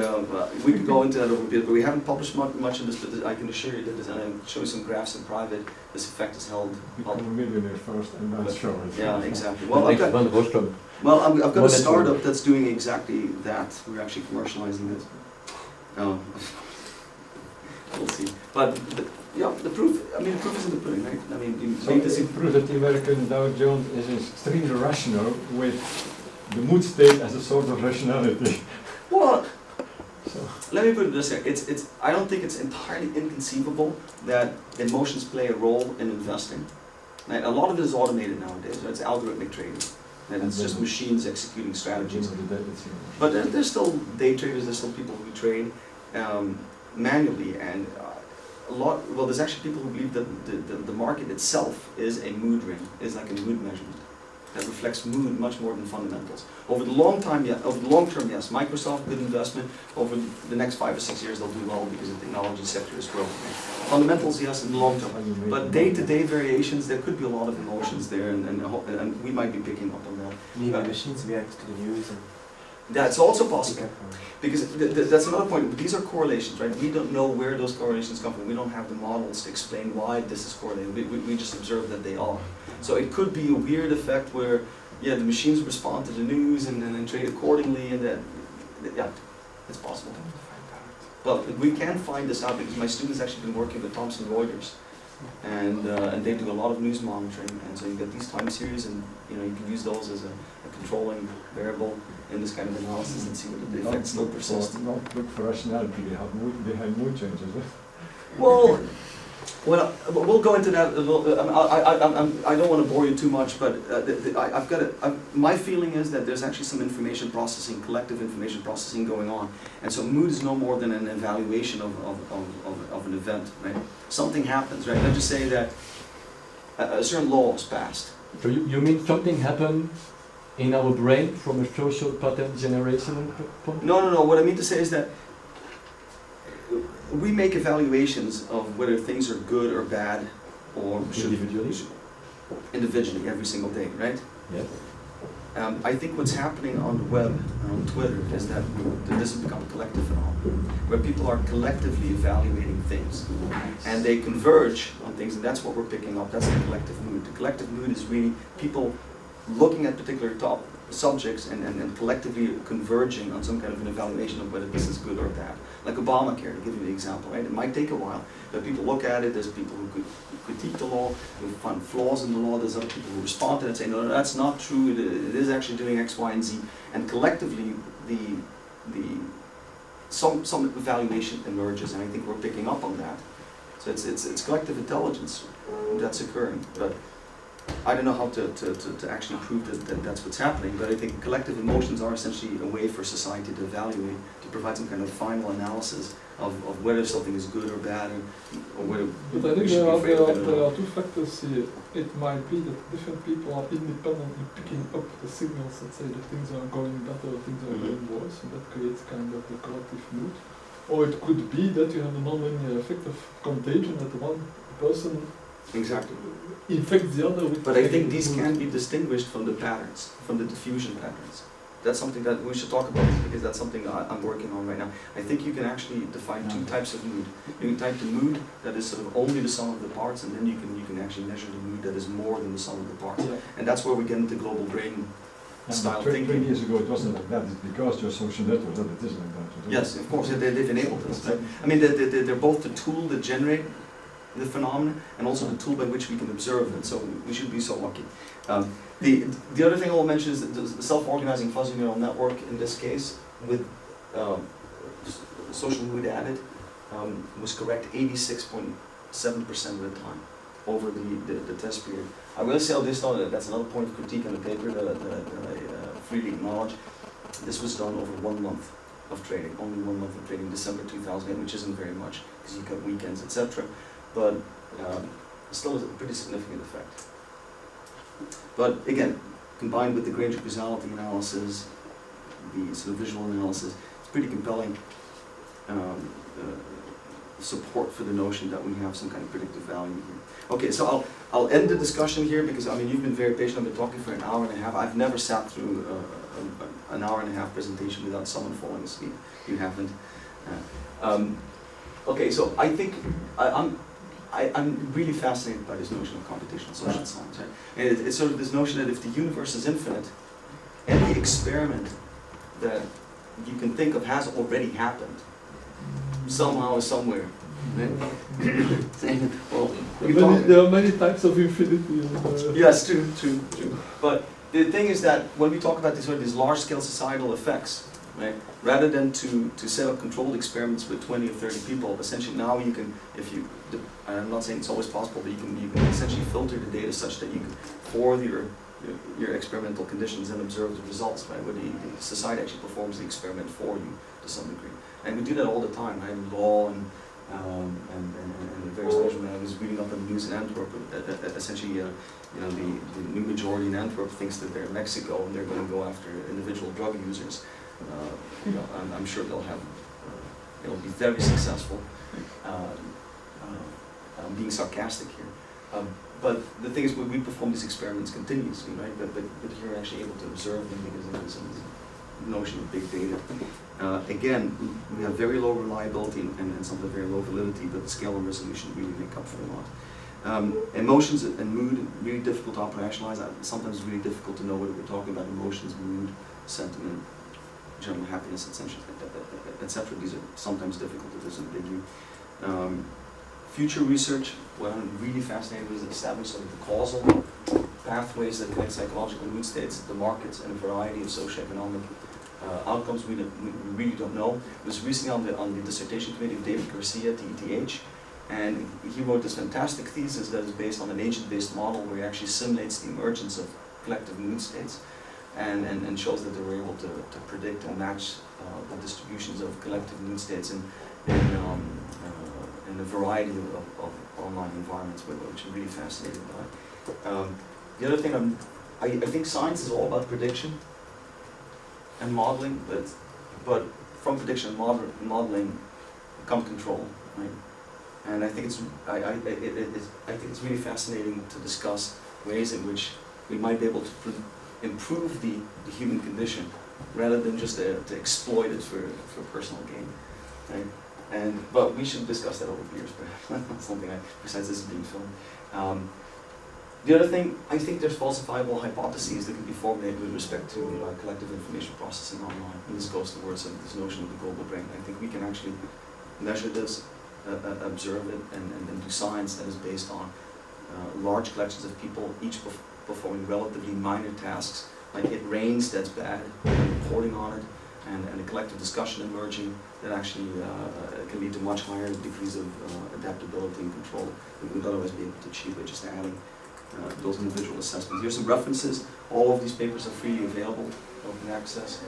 we could go into that over a bit, but we haven't published much on this, but I can assure you that this, and I'll show you some graphs in private, this effect is held Become a millionaire first and then show it. Yeah, exactly. Well, I've got a startup that's doing exactly that. We're actually commercializing it. We'll see. But the proof, I mean, the proof is in the pudding, right? I mean, you So need to see. it proves that the American Dow Jones is extremely rational with the mood state as a sort of rationality. Well, So. let me put it this way. I don't think it's entirely inconceivable that emotions play a role in investing. Right? A lot of it is automated nowadays. Right? It's algorithmic trading. And it's just machines executing strategies. But there's still day traders, there's still people who trade manually, and well, there's actually people who believe that the market itself is a mood ring, is like a mood measurement that reflects mood much more than fundamentals. Over the long term, yes. Microsoft, good investment. Over the next 5 or 6 years, they'll do well because the technology sector is growing. Fundamentals, yes, in the long term. But day-to-day variations, there could be a lot of emotions there, and we might be picking up on that. Maybe machines react to the news. That's also possible, because that's another point. These are correlations, right? We don't know where those correlations come from. We don't have the models to explain why this is correlated. We just observe that they are. So it could be a weird effect where yeah, the machines respond to the news and then trade accordingly, and then, yeah, it's possible. But we can find this out because my students actually been working with Thomson Reuters, and they do a lot of news monitoring, and so you get these time series, and you know you can use those as a controlling variable in this kind of analysis and see whether the effects still persist. Not look for rationality behind mood changes. Well, we'll go into that a little. I don't want to bore you too much, but my feeling is that there's actually some information processing, collective information processing going on, and so mood is no more than an evaluation of an event, right? Something happens, right? Let's just say that a certain law is passed. So you mean something happened in our brain from a social pattern generation point? No. What I mean to say is that we make evaluations of whether things are good or bad, or individually every single day, right? Yes. I think what's happening on the web and on Twitter is that this has become a collective phenomenon, where people are collectively evaluating things, and they converge on things, and that's what we're picking up. That's the collective mood. The collective mood is really people looking at particular subjects and collectively converging on some kind of an evaluation of whether this is good or bad. Like Obamacare, to give you the example, right? It might take a while, but people look at it. There's people who critique the law, who find flaws in the law. There's other people who respond to it and say, no, that's not true. It is actually doing X, Y, and Z. And collectively, some evaluation emerges, and I think we're picking up on that. So it's collective intelligence that's occurring, but I don't know how to actually prove that that's what's happening, but I think collective emotions are essentially a way for society to evaluate, to provide some kind of final analysis of whether something is good or bad, or whether but I think we should be afraid of it or there are not. two factors here. It might be that different people are independently picking up the signals that say that things are going better or things are going worse, and that creates kind of a collective mood. Or it could be that you have a non-linear effect of contagion, that one person Exactly. infects the other with. But I think these can be distinguished from the patterns, from the diffusion patterns. That's something that we should talk about, because that's something I'm working on right now. I think you can actually define two types of mood. You can type the mood that is sort of only the sum of the parts, and then you can actually measure the mood that is more than the sum of the parts. Yeah. And that's where we get into global brain style 20 thinking. years ago it wasn't like that. It's because your social network that it is like that. Yes, of course, they've enabled this. Right? I mean, they're both the tool that generate the phenomenon and also the tool by which we can observe it. So we should be so lucky. The other thing I will mention is that the self-organizing fuzzy neural network in this case, with social mood added, was correct 86.7% of the time over the test period. I will say this though, that's another point of critique in the paper that I freely acknowledge. This was done over 1 month of training, only 1 month of training, December 2008, which isn't very much because you got weekends, etc. But still is a pretty significant effect. But again, combined with the Granger causality analysis, the sort of visual analysis, it's pretty compelling support for the notion that we have some kind of predictive value here. Okay, so I'll end the discussion here because I mean you've been very patient. I've been talking for an hour and a half. I've never sat through an hour and a half presentation without someone falling asleep. You haven't. Okay, so I think I'm really fascinated by this notion of computational social science. Right? And it's sort of this notion that if the universe is infinite, any experiment that you can think of has already happened, somehow or somewhere. Well, there are many types of infinity. Yes, true. But the thing is that when we talk about these large-scale societal effects, right, rather than to set up controlled experiments with 20 or 30 people, essentially now you can, I'm not saying it's always possible, but you can essentially filter the data such that you can, for your experimental conditions, and observe the results, right, where the society actually performs the experiment for you to some degree. And we do that all the time, right, in law and various measurements. I was reading up on the news in Antwerp that essentially, the new majority in Antwerp thinks that they're in Mexico and they're going to go after individual drug users. I'm sure it'll be very successful. I'm being sarcastic here. But the thing is, we perform these experiments continuously, right? But you're actually able to observe them because of this notion of big data. Again, we have very low reliability and some of the very low validity, but the scale and resolution really make up for a lot. Emotions and mood, really difficult to operationalize. Sometimes it's really difficult to know whether we're talking about emotions, mood, sentiment, general happiness, etc. These are sometimes difficult to disambiguate. Future research, what I'm really fascinated with is establishing sort of the causal pathways that connect psychological mood states, the markets, and a variety of socioeconomic outcomes we really don't know. I was recently on the dissertation committee of David Garcia at ETH, and he wrote this fantastic thesis that is based on an agent-based model where he actually simulates the emergence of collective mood states and shows that they were able to predict and match the distributions of collective mood states in a variety of online environments, which I'm really fascinated by. The other thing, I think science is all about prediction and modeling, but from prediction and modeling comes control, right? And I think it's really fascinating to discuss ways in which we might be able to improve the human condition rather than just to exploit it for personal gain, right? But we should discuss that over beers, perhaps. That's something besides this is being filmed. The other thing, I think there's falsifiable hypotheses that can be formulated with respect to collective information processing online. And this goes towards this notion of the global brain. I think we can actually measure this, observe it, and then do science that is based on large collections of people, each performing relatively minor tasks. Like it rains, that's bad, reporting on it, and a collective discussion emerging that actually can lead to much higher degrees of adaptability and control than we would otherwise be able to achieve by just adding those individual assessments. Here's some references. All of these papers are freely available, open access.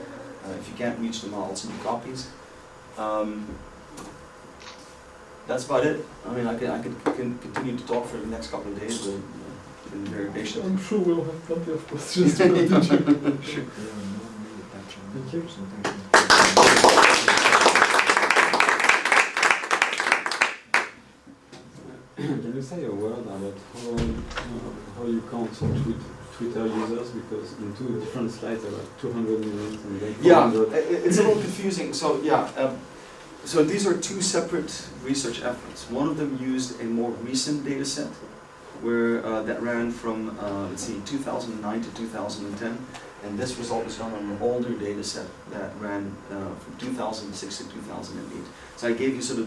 If you can't reach them, I'll send you copies. That's about it. I mean, I can continue to talk for the next couple of days, but you've been very patient. I'm sure we'll have plenty of questions. Sure. Thank you. Can you say a word about how you count Twitter users? Because in two different slides there are 200 million and then 400. Yeah, it's a little confusing. So yeah, so these are two separate research efforts. One of them used a more recent data set where that ran from let's see, 2009 to 2010. And this result was done on an older data set that ran from 2006 to 2008. So I gave you sort of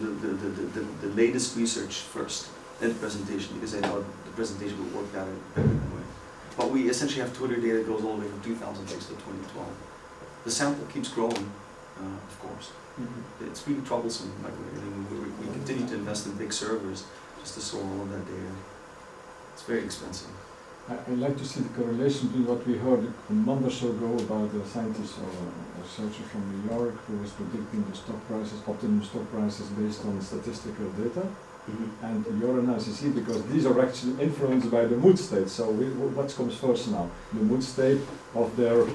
the latest research first in the presentation because I thought the presentation would work better that way. But we essentially have Twitter data that goes all the way from 2006 to 2012. The sample keeps growing, of course. Mm-hmm. It's really troublesome. Like, we continue to invest in big servers just to store all of that data. It's very expensive. I'd like to see the correlation between what we heard a month or so ago about a scientist or a researcher from New York who was predicting the stock prices, optimum stock prices based on statistical data, and your analysis here, because these are actually influenced by the mood state. So what comes first now? The mood state of their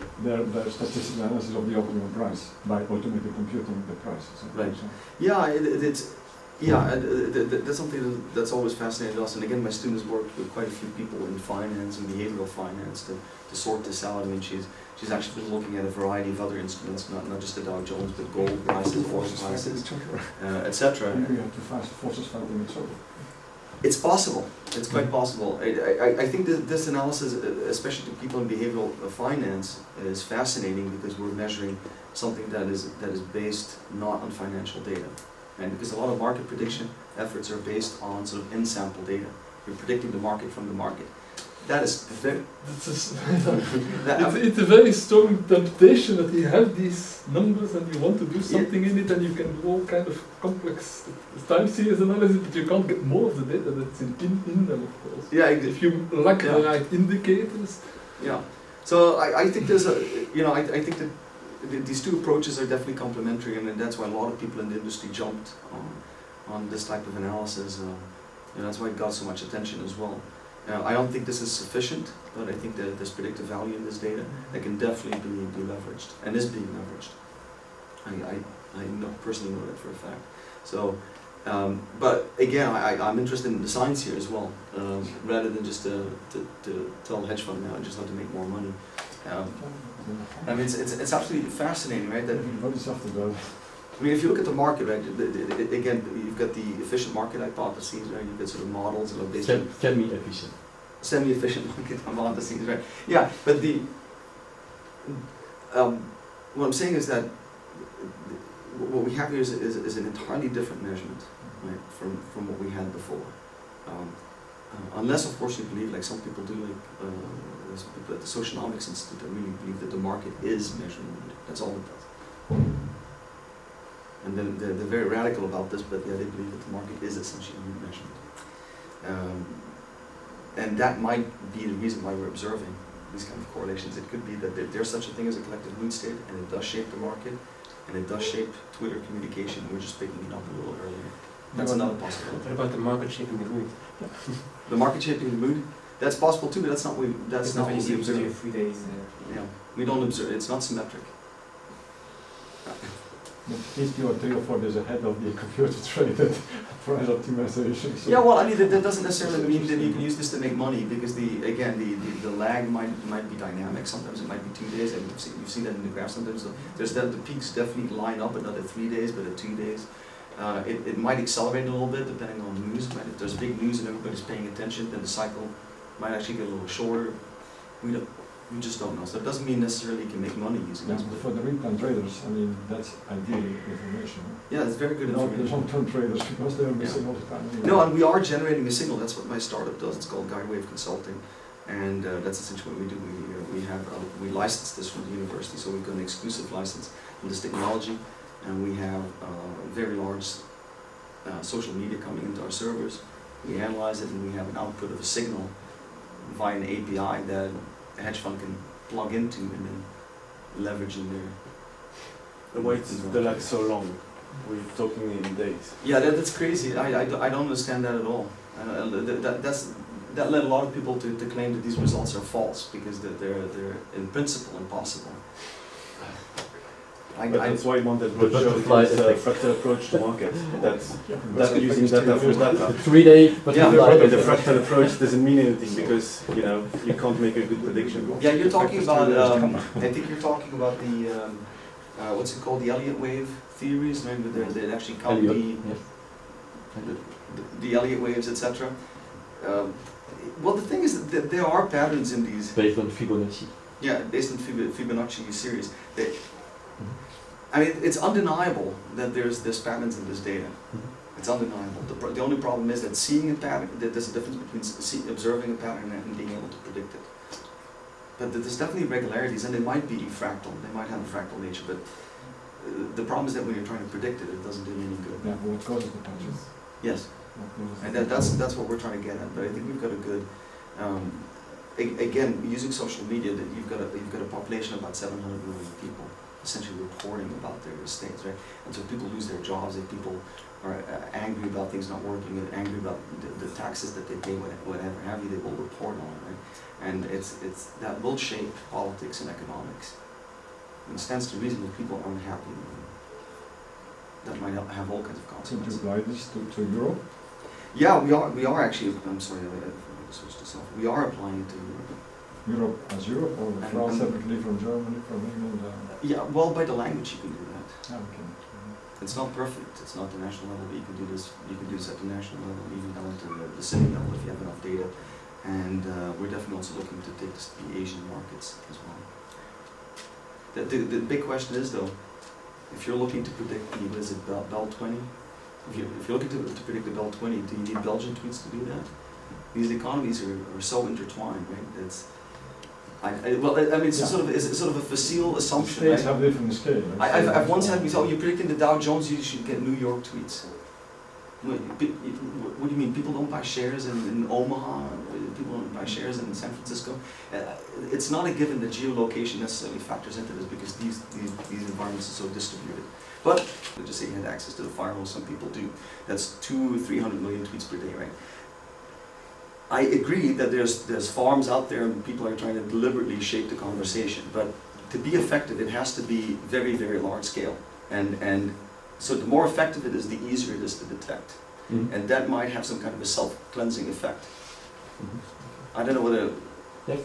statistical analysis of the optimum price by automated computing the prices. Right. Yeah, that's something that's always fascinated us. And again, my students worked with quite a few people in finance and behavioral finance to sort this out. I mean, she's actually been looking at a variety of other instruments, not just the Dow Jones, but gold prices, oil prices, etc. Maybe you have to find forces fighting each other. It's possible. It's quite possible. I think that this analysis, especially to people in behavioral finance, is fascinating because we're measuring something that is based not on financial data. And because a lot of market prediction efforts are based on sort of in-sample data. You're predicting the market from the market. That is very... it's a very strong temptation that you have these numbers and you want to do something in it and you can do all kind of complex time series analysis, but you can't get more of the data that's in them, of course. Yeah, if you lack the right indicators. Yeah. So I think there's a, I think that these two approaches are definitely complementary, and that's why a lot of people in the industry jumped on this type of analysis. That's why it got so much attention as well. I don't think this is sufficient, but I think that there's predictive value in this data that can definitely be leveraged, and is being leveraged. I personally know that for a fact. So, but again, I'm interested in the science here as well, rather than just to tell a hedge fund now I just have to make more money. I mean, it's absolutely fascinating, right? That what is after that? I mean, if you look at the market, right, again, you've got the efficient market hypotheses, right? You've got sort of models that are based on Semi-efficient. semi-efficient market hypotheses, right? Yeah, but the what I'm saying is that what we have here is an entirely different measurement, right, from what we had before. Unless, of course, you believe, like some people do, like some people at the Socionomics Institute, that really believe that the market is measuring mood. That's all it does. And then they're very radical about this, but yeah, they believe that the market is essentially a mood measurement. And that might be the reason why we're observing these kind of correlations. It could be that there's such a thing as a collective mood state, and it does shape the market, and it does shape Twitter communication. We're just picking it up a little earlier. That's another possibility. What about the market shaping the mood? The market shaping the mood? That's possible too, but that's not what we observe. 3 days. Yeah, we don't observe. It's not symmetric. At least you are 3 or 4 days ahead of the computer-traded price optimization. So Yeah, well, I mean, that doesn't necessarily mean that you can use this to make money, because the lag might be dynamic. Sometimes it might be 2 days, and you've seen that in the graph. Sometimes the peaks definitely line up another 3 days, but at 2 days. It might accelerate a little bit depending on news. Right? If there's big news and everybody's paying attention, then the cycle might actually get a little shorter. We just don't know. So it doesn't mean necessarily you can make money using yeah, this. but for the real-time traders, I mean, that's ideally information. Yeah, it's very good Not the information. long-term traders, because they're missing all the time. Anyway. No, and we are generating a signal. That's what my startup does. It's called Guidewave Consulting, and that's essentially what we do. We license this from the university, so we've got an exclusive license for this technology, and we have very large social media coming into our servers. We analyze it, and we have an output of a signal via an API that a hedge fund can plug into and then leverage in there. And why is the lag so long? We're talking in days. Yeah, that's crazy. I don't understand that at all. That led a lot of people to claim that these results are false, because they're in principle impossible. But that's why Montel The butterfly shows effect. fractal approach to market. That's using data for data. 3 days, but Yeah, But the fractal approach doesn't mean anything, because you can't make a good prediction. Yeah, you're talking about. I think you're talking about the what's it called? The Elliott wave theories, right? They actually count the Elliott waves, etc. Well, the thing is that there are patterns in these. based on Fibonacci. Yeah, based on Fibonacci series. I mean, it's undeniable that there's patterns in this data. It's undeniable. The only problem is that seeing a pattern, that there's a difference between observing a pattern and being able to predict it. But there's definitely irregularities, and they might be fractal. They might have a fractal nature, but the problem is that when you're trying to predict it, it doesn't do you any good. Yeah, what causes the patches? Yes, and that's what we're trying to get at. But I think we've got a good. Again, using social media, that you've got a population of about 700 million people essentially reporting about their estates, right? And so people lose their jobs, if people are angry about things not working, and angry about the taxes that they pay, whatever have you, they will report on it, right? And that will shape politics and economics. And it stands to reason that people are unhappy. That might have all kinds of Could you consequences. apply this to Europe? Yeah, we are actually. I'm sorry, I switched this off. We are applying it to Europe. Europe as Europe, or France separately from Germany, from England? Yeah, well, by the language you can do that. Yeah, okay. It's not perfect. It's not the national level, but you can do this. You can do this at the national level, even down to the city level if you have enough data. And we're definitely also looking to take this to the Asian markets as well. The big question is though, if you're looking to predict the Bell 20, if you're looking to predict the Bell 20, do you need Belgian tweets to do that? These economies are so intertwined, right? It's sort of a facile assumption. States right? have different scale. Right? I've once had me tell you're predicting the Dow Jones, you should get New York tweets. What do you mean? People don't buy shares in Omaha? People don't buy shares in San Francisco? It's not a given that geolocation necessarily factors into this, because these environments are so distributed. But just say you had access to the firewall, some people do. That's 200 or 300 million tweets per day, right? I agree that there's farms out there and people are trying to deliberately shape the conversation, but to be effective, it has to be very, very large scale. And so the more effective it is, the easier it is to detect. And that might have some kind of a self-cleansing effect. I don't know whether... Yes.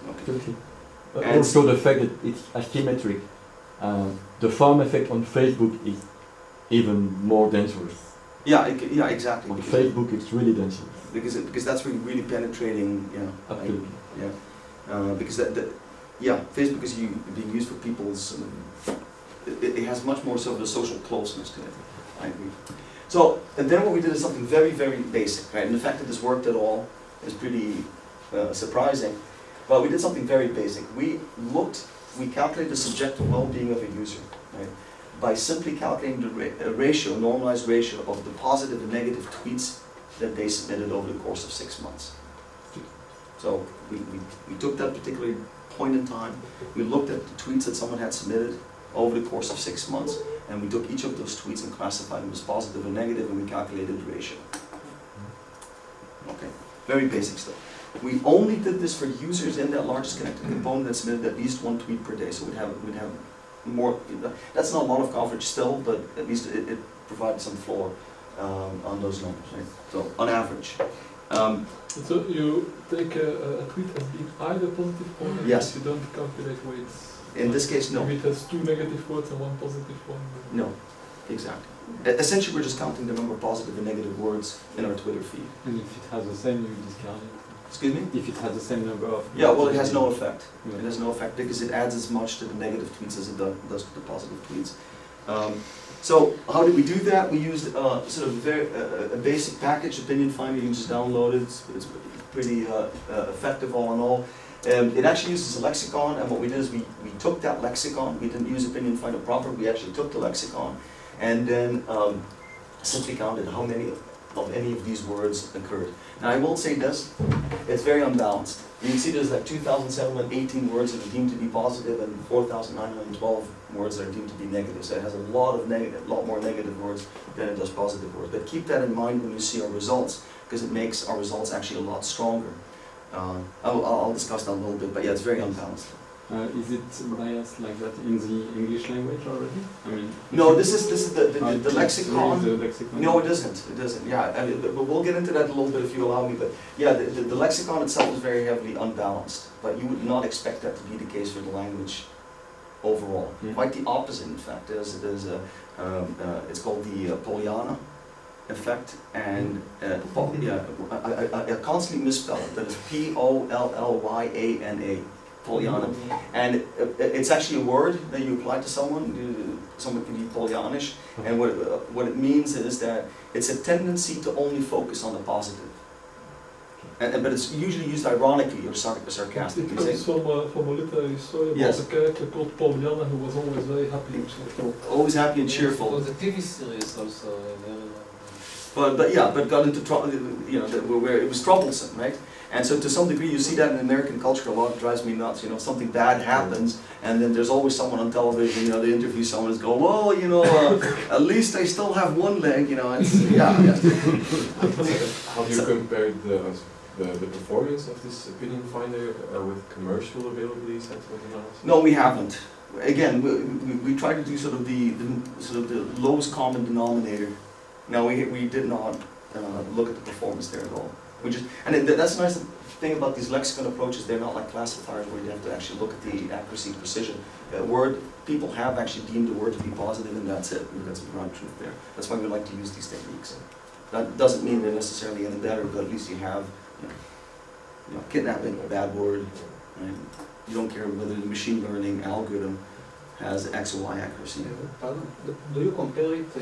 Okay. Absolutely. And Also the fact that it's asymmetric. The farm effect on Facebook is even more dangerous. Yeah, yeah, exactly. On because Facebook, it's really dangerous. because that's really penetrating. Yeah, Absolutely. because Facebook is being used for people's. It has much more sort of a social closeness to it. I agree. So, and then what we did is something very, very basic, right? And the fact that this worked at all is pretty surprising. But we did something very basic. We calculated the subjective well-being of a user, right? By simply calculating the ratio, normalized ratio of the positive and negative tweets that they submitted over the course of 6 months. So we took that particular point in time, we looked at the tweets that someone had submitted over the course of 6 months, and we took each of those tweets and classified them as positive and negative, and we calculated the ratio. Okay, very basic stuff. We only did this for users in that largest connected component that submitted at least 1 tweet per day, so we'd have more. That's not a lot of coverage still, but at least it provided some floor on those numbers, right? So on average. So you take a tweet as being either positive or negative. Yes. You don't calculate weights. In this case, no. Maybe it has 2 negative words and 1 positive one. No, exactly. Essentially, we're just counting the number of positive and negative words in our Twitter feed. And if it has the same, you discard it. Excuse me? If it has the same number of... Yeah, well, it has no effect. Yeah. It has no effect because it adds as much to the negative tweets as it does to the positive tweets. So how did we do that? We used sort of a basic package, Opinion Finder. You can just download it. It's pretty effective all in all. It actually uses a lexicon, and what we did is we took that lexicon. We didn't use Opinion Finder proper. We actually took the lexicon and then simply counted how many of any of these words occurred. Now I will say this, it's very unbalanced. You can see there's like 2,718 words that are deemed to be positive and 4,912 words that are deemed to be negative. So it has a lot more negative words than it does positive words. But keep that in mind when you see our results, because it makes our results actually a lot stronger. I'll discuss that a little bit, but yeah, it's very unbalanced. Is it biased like that in the English language already? I mean, no, this is the lexicon. The lexicon. No, it isn't. It isn't. Yeah, I mean, but we'll get into that a little bit if you allow me. But yeah, the lexicon itself is very heavily unbalanced. But you would not expect that to be the case for the language overall. Yeah. Quite the opposite, in fact. It's called the Pollyanna effect, and I constantly misspell it. That is Pollyanna. Pollyanna. And it's actually a word that you apply to someone. Someone can be Pollyannish, and what it means is that it's a tendency to only focus on the positive. But it's usually used ironically or sarcastically. It comes from a literary story about a character called Pollyanna who was always very happy and cheerful. Always happy and cheerful. There was a TV series also. But got into trouble, where it was troublesome, right? And so to some degree you see that in American culture a lot. It drives me nuts. Something bad happens, and then there's always someone on television, they interview someone and go, well, at least I still have one leg, it's, yeah. Have you compared the performance of this Opinion Finder with commercial available sentiment analysis? No, we haven't. Again, we try to do sort of the lowest common denominator. No, we did not look at the performance there at all. That's the nice thing about these lexicon approaches. They're not like classifiers where you have to actually look at the accuracy and precision. People have actually deemed the word to be positive, and that's it. We've got some ground truth there. That's why we like to use these techniques. That doesn't mean they're necessarily any better, but at least you have, kidnapping, a bad word. Right? You don't care whether the machine learning algorithm has X or Y accuracy. Pardon? Do you compare it,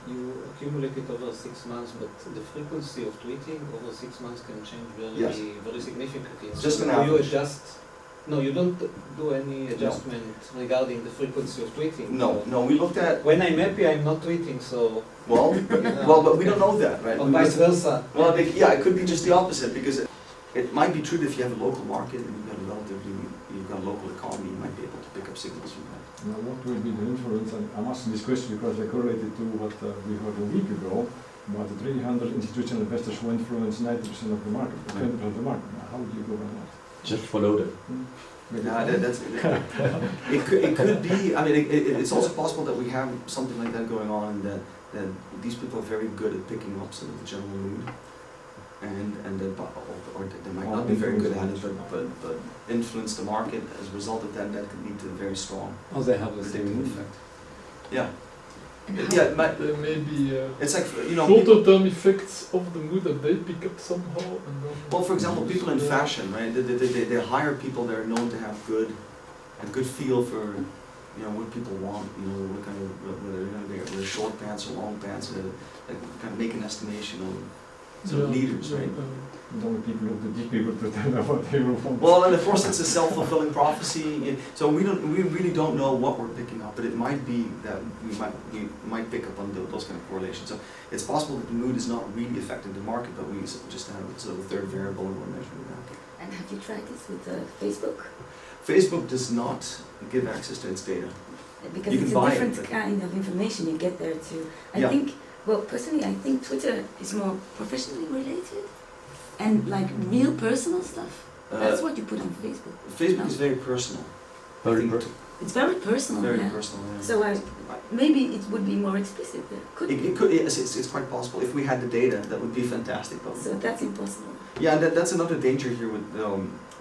you accumulate it over 6 months, but the frequency of tweeting over 6 months can change very significantly. Just an do average. you adjust? No, you don't do any adjustment regarding the frequency of tweeting. No, we looked at... When I'm happy, I'm not tweeting, so... Well, but we don't know that, right? Or vice versa. Well, it could be just the opposite, because it might be true that if you have a local market and you've got a local economy, you might be able to pick up signals from that. Now, what will be the influence? I'm asking this question because I correlated to what we heard a week ago about the 300 institutional investors who influence 90% of the market, 20% of the market. Now, how do you go about that? Just follow them. It could be. I mean, it's also possible that we have something like that going on, that these people are very good at picking up sort of the general mood. and or they might not be very good at it, but influence the market as a result of that. That could lead to a very strong Oh, they have the predictive same effect. Yeah. And Yeah, how, it might, There may be it's like, you know, people, shorter-term effects of the mood that they pick up somehow. And then well, for example, people in Yeah. fashion, right? They hire people that are known to have a good feel for, you know, what people want. You know, what kind of whether they're going to wear short pants or long pants. Like kind of make an estimation of sort of leaders, right? Then people look at the people to tell them what they will want. Well, and of course it's a self-fulfilling prophecy. So we really don't know what we're picking up, but it might be that we might pick up on those kind of correlations. So it's possible that the mood is not really affecting the market, but we just have sort of a third variable and we're measuring that. and have you tried this with Facebook? Facebook does not give access to its data. Because You it's can a buy it, different but- kind of information you get there too. I Yeah. think, well, personally, I think Twitter is more professionally related and like real personal stuff. That's what you put on Facebook. Facebook is very personal. Very I think It's very personal. very yeah. personal. Yeah. So maybe it would be more explicit there. Could be. It could, yes, it's quite possible. If we had the data, that would be fantastic. But So that's impossible. yeah, and that's another danger here with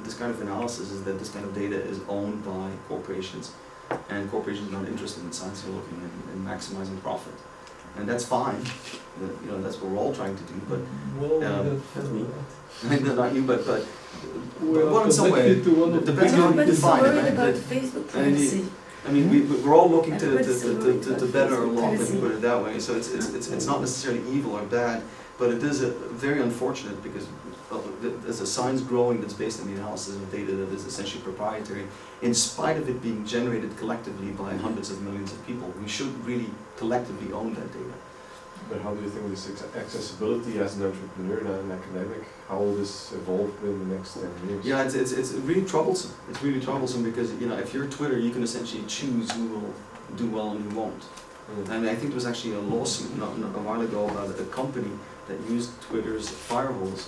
this kind of analysis, is that this kind of data is owned by corporations, and corporations are not interested in science. They're looking in maximizing profit, and that's fine. You know, that's what we're all trying to do. But Well, that's me. Not you, but we are well, in some way, connected to one of it the depends on how you Everybody's so define it, worried right? about But- Facebook I mean, privacy. I mean, we're all looking to Everybody's better our so law, let me privacy. put it that way. So it's not necessarily evil or bad, but it is very unfortunate because there's a science growing that's based on the analysis of data that is essentially proprietary. In spite of it being generated collectively by hundreds of millions of people, we should really collectively own that data. But how do you think this accessibility as an entrepreneur and an academic, how will this evolve in the next 10 years? Yeah, it's really troublesome. It's really troublesome because, you know, if you're Twitter, you can essentially choose who will do well and who won't. And I think there was actually a lawsuit not a while ago about a company that used Twitter's firewalls,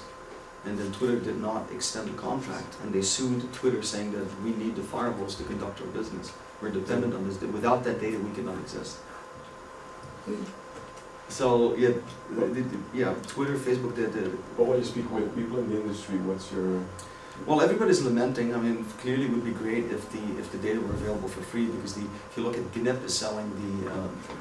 and then Twitter did not extend the contract, and they sued Twitter saying that we need the firewalls to conduct our business. We're dependent on this. Without that data, we cannot exist. So yeah, Twitter, Facebook, But when you speak with people in the industry, what's your... well, everybody's lamenting. I mean, clearly it would be great if the data were available for free, because if you look at GNIP is selling the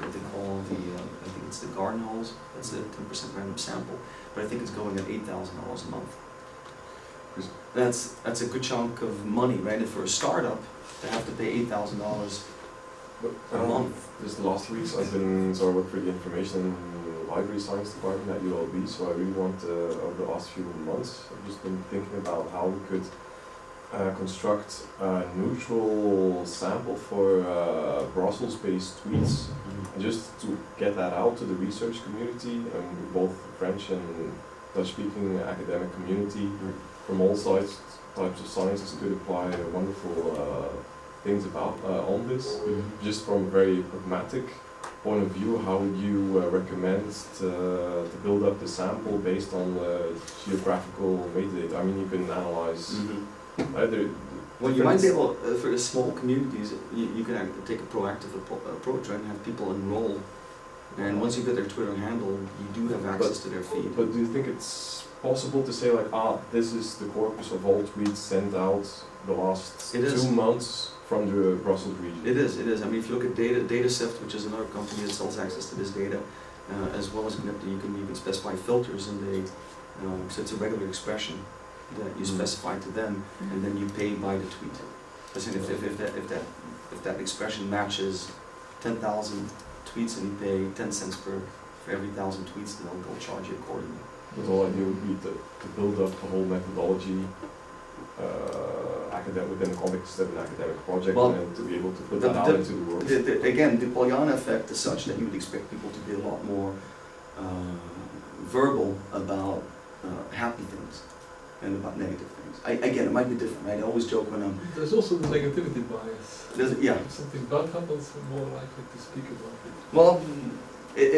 what they call I think it's the garden hose. That's a 10% random sample, but I think it's going at $8,000 a month. That's a good chunk of money, right? And for a startup to have to pay $8,000 a month. This the last 2 weeks I've been, so I work for the Information Library Science Department at ULB, so I really want, over the last few months, I've just been thinking about how we could construct a neutral sample for Brussels-based tweets, and just to get that out to the research community, both French and Dutch-speaking academic community, from all sides, types of sciences could apply wonderful things about on this. Just from a very pragmatic point of view, how would you recommend to build up the sample based on geographical metadata? I mean, you can analyze either. Well, you might be able, for small communities, you can take a proactive approach, right, and have people enroll. And once you get their Twitter handle, you do have access to their feed. But do you think it's possible to say like, this is the corpus of all tweets sent out the last 2 months from the Brussels region? It is. I mean, if you look at dataset, which is another company that sells access to this data, as well as GNIP, you can specify filters, and so it's a regular expression that you specify to them, and then you pay by the tweet. If that expression matches 10,000 tweets and you pay 10 cents for every 1,000 tweets, then they'll charge you accordingly. The whole idea would be to build up the whole methodology within the context of an academic project, and to be able to put that out into the world. Again, the Pollyanna effect is such that you would expect people to be a lot more verbal about happy things and about negative things. Again, it might be different, right? I always joke when I'm... There's also the negativity bias. Yeah. If something bad happens, we're more likely to speak about it. Well,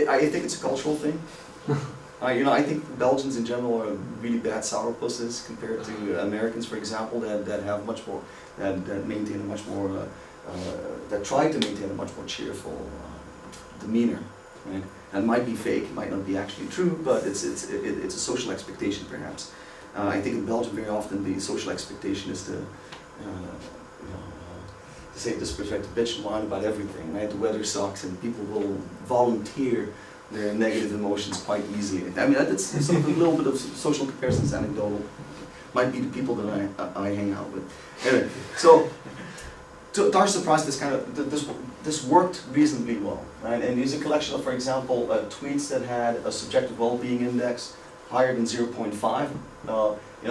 I think it's a cultural thing. I think Belgians in general are really bad sourpusses compared to Americans, for example, that have much more, that maintain a much more, that try to maintain a much more cheerful demeanor, right? And it might be fake, it might not be actually true, but it's a social expectation perhaps. I think in Belgium very often the social expectation is to say disrespect, bitch and whine about everything, right? The weather sucks and people will volunteer their negative emotions quite easily. I mean, that's sort of a little bit of social comparisons, anecdotal. Might be the people that I hang out with. Anyway, so to our surprise, this worked reasonably well, right? And here's a collection of, for example, tweets that had a subjective well-being index higher than 0.5.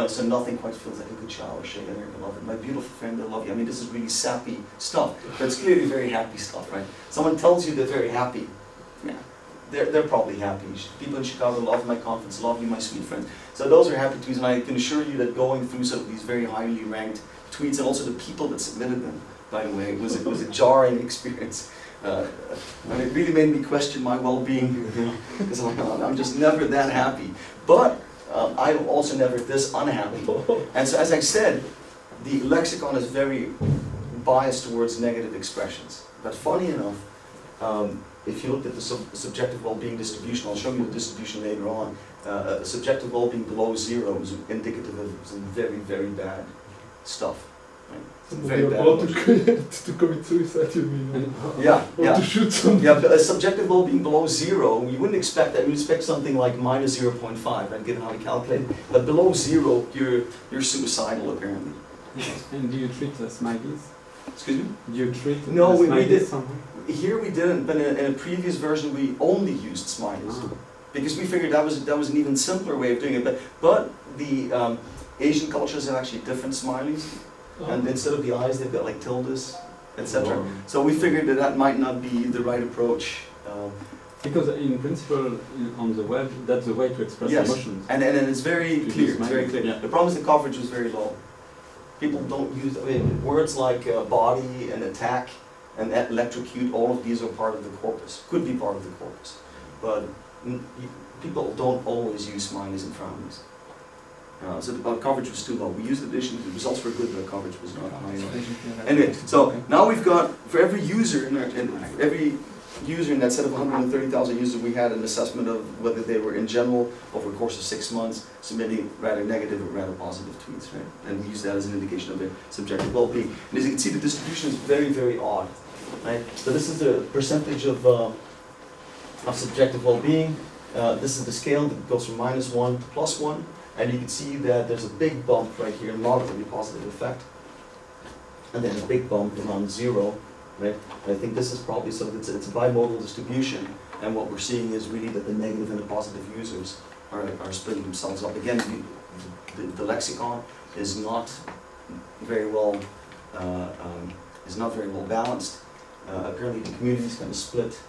So nothing quite feels like a good shower, shake and I love it. My beautiful friend, I love you. I mean, this is really sappy stuff, but it's clearly very happy stuff, right? Someone tells you they're very happy, yeah, they're probably happy. People in Chicago love my conference, love you, my sweet friends. So those are happy tweets, and I can assure you that going through sort of these very highly ranked tweets, and also the people that submitted them, by the way, was a jarring experience. And it really made me question my well-being, because I'm just never that happy. But I'm also never this unhappy. And so as I said, the lexicon is very biased towards negative expressions. But funny enough, if you look at the subjective well-being distribution, I'll show you the distribution later on, subjective well-being below 0 is indicative of some very, very bad stuff. Right? Somebody about to commit suicide, you mean? Yeah, or to shoot somebody. Yeah, but a subjective well-being below 0, you wouldn't expect that. You would expect something like minus 0.5, right, given how we calculate it. But below 0, you're suicidal, apparently. And do you treat the smileys? Excuse me? Do you treat no, the we smileys did. somehow? Here we didn't, but in a previous version we only used smileys. Because we figured that was an even simpler way of doing it. But the Asian cultures have actually different smileys. And instead of the eyes, they've got like tildes, etc. So we figured that might not be the right approach. Because in principle, on the web, that's the way to express yes. emotions. And it's very clear. It's very clear. Yeah. The problem is the coverage was very low. People don't use words like body and attack and electrocute. All of these are part of the corpus. Could be part of the corpus, but people don't always use smileys and frownies. So the coverage was too low. We used addition, the results were good, but the coverage was not high enough. Anyway, so now we've got, for every user in that set of 130,000 users, we had an assessment of whether they were in general, over the course of 6 months, submitting rather negative or rather positive tweets, right? And we use that as an indication of their subjective well-being. And as you can see, the distribution is very, very odd, right? So this is the percentage of subjective well-being. This is the scale that goes from -1 to +1. And you can see that there's a big bump right here, a moderately positive effect. And then a big bump around 0, right? And I think this is probably, so it's a bimodal distribution. And what we're seeing is really that the negative and the positive users are splitting themselves up. Again, the lexicon is not very well balanced. Apparently the community is kind of split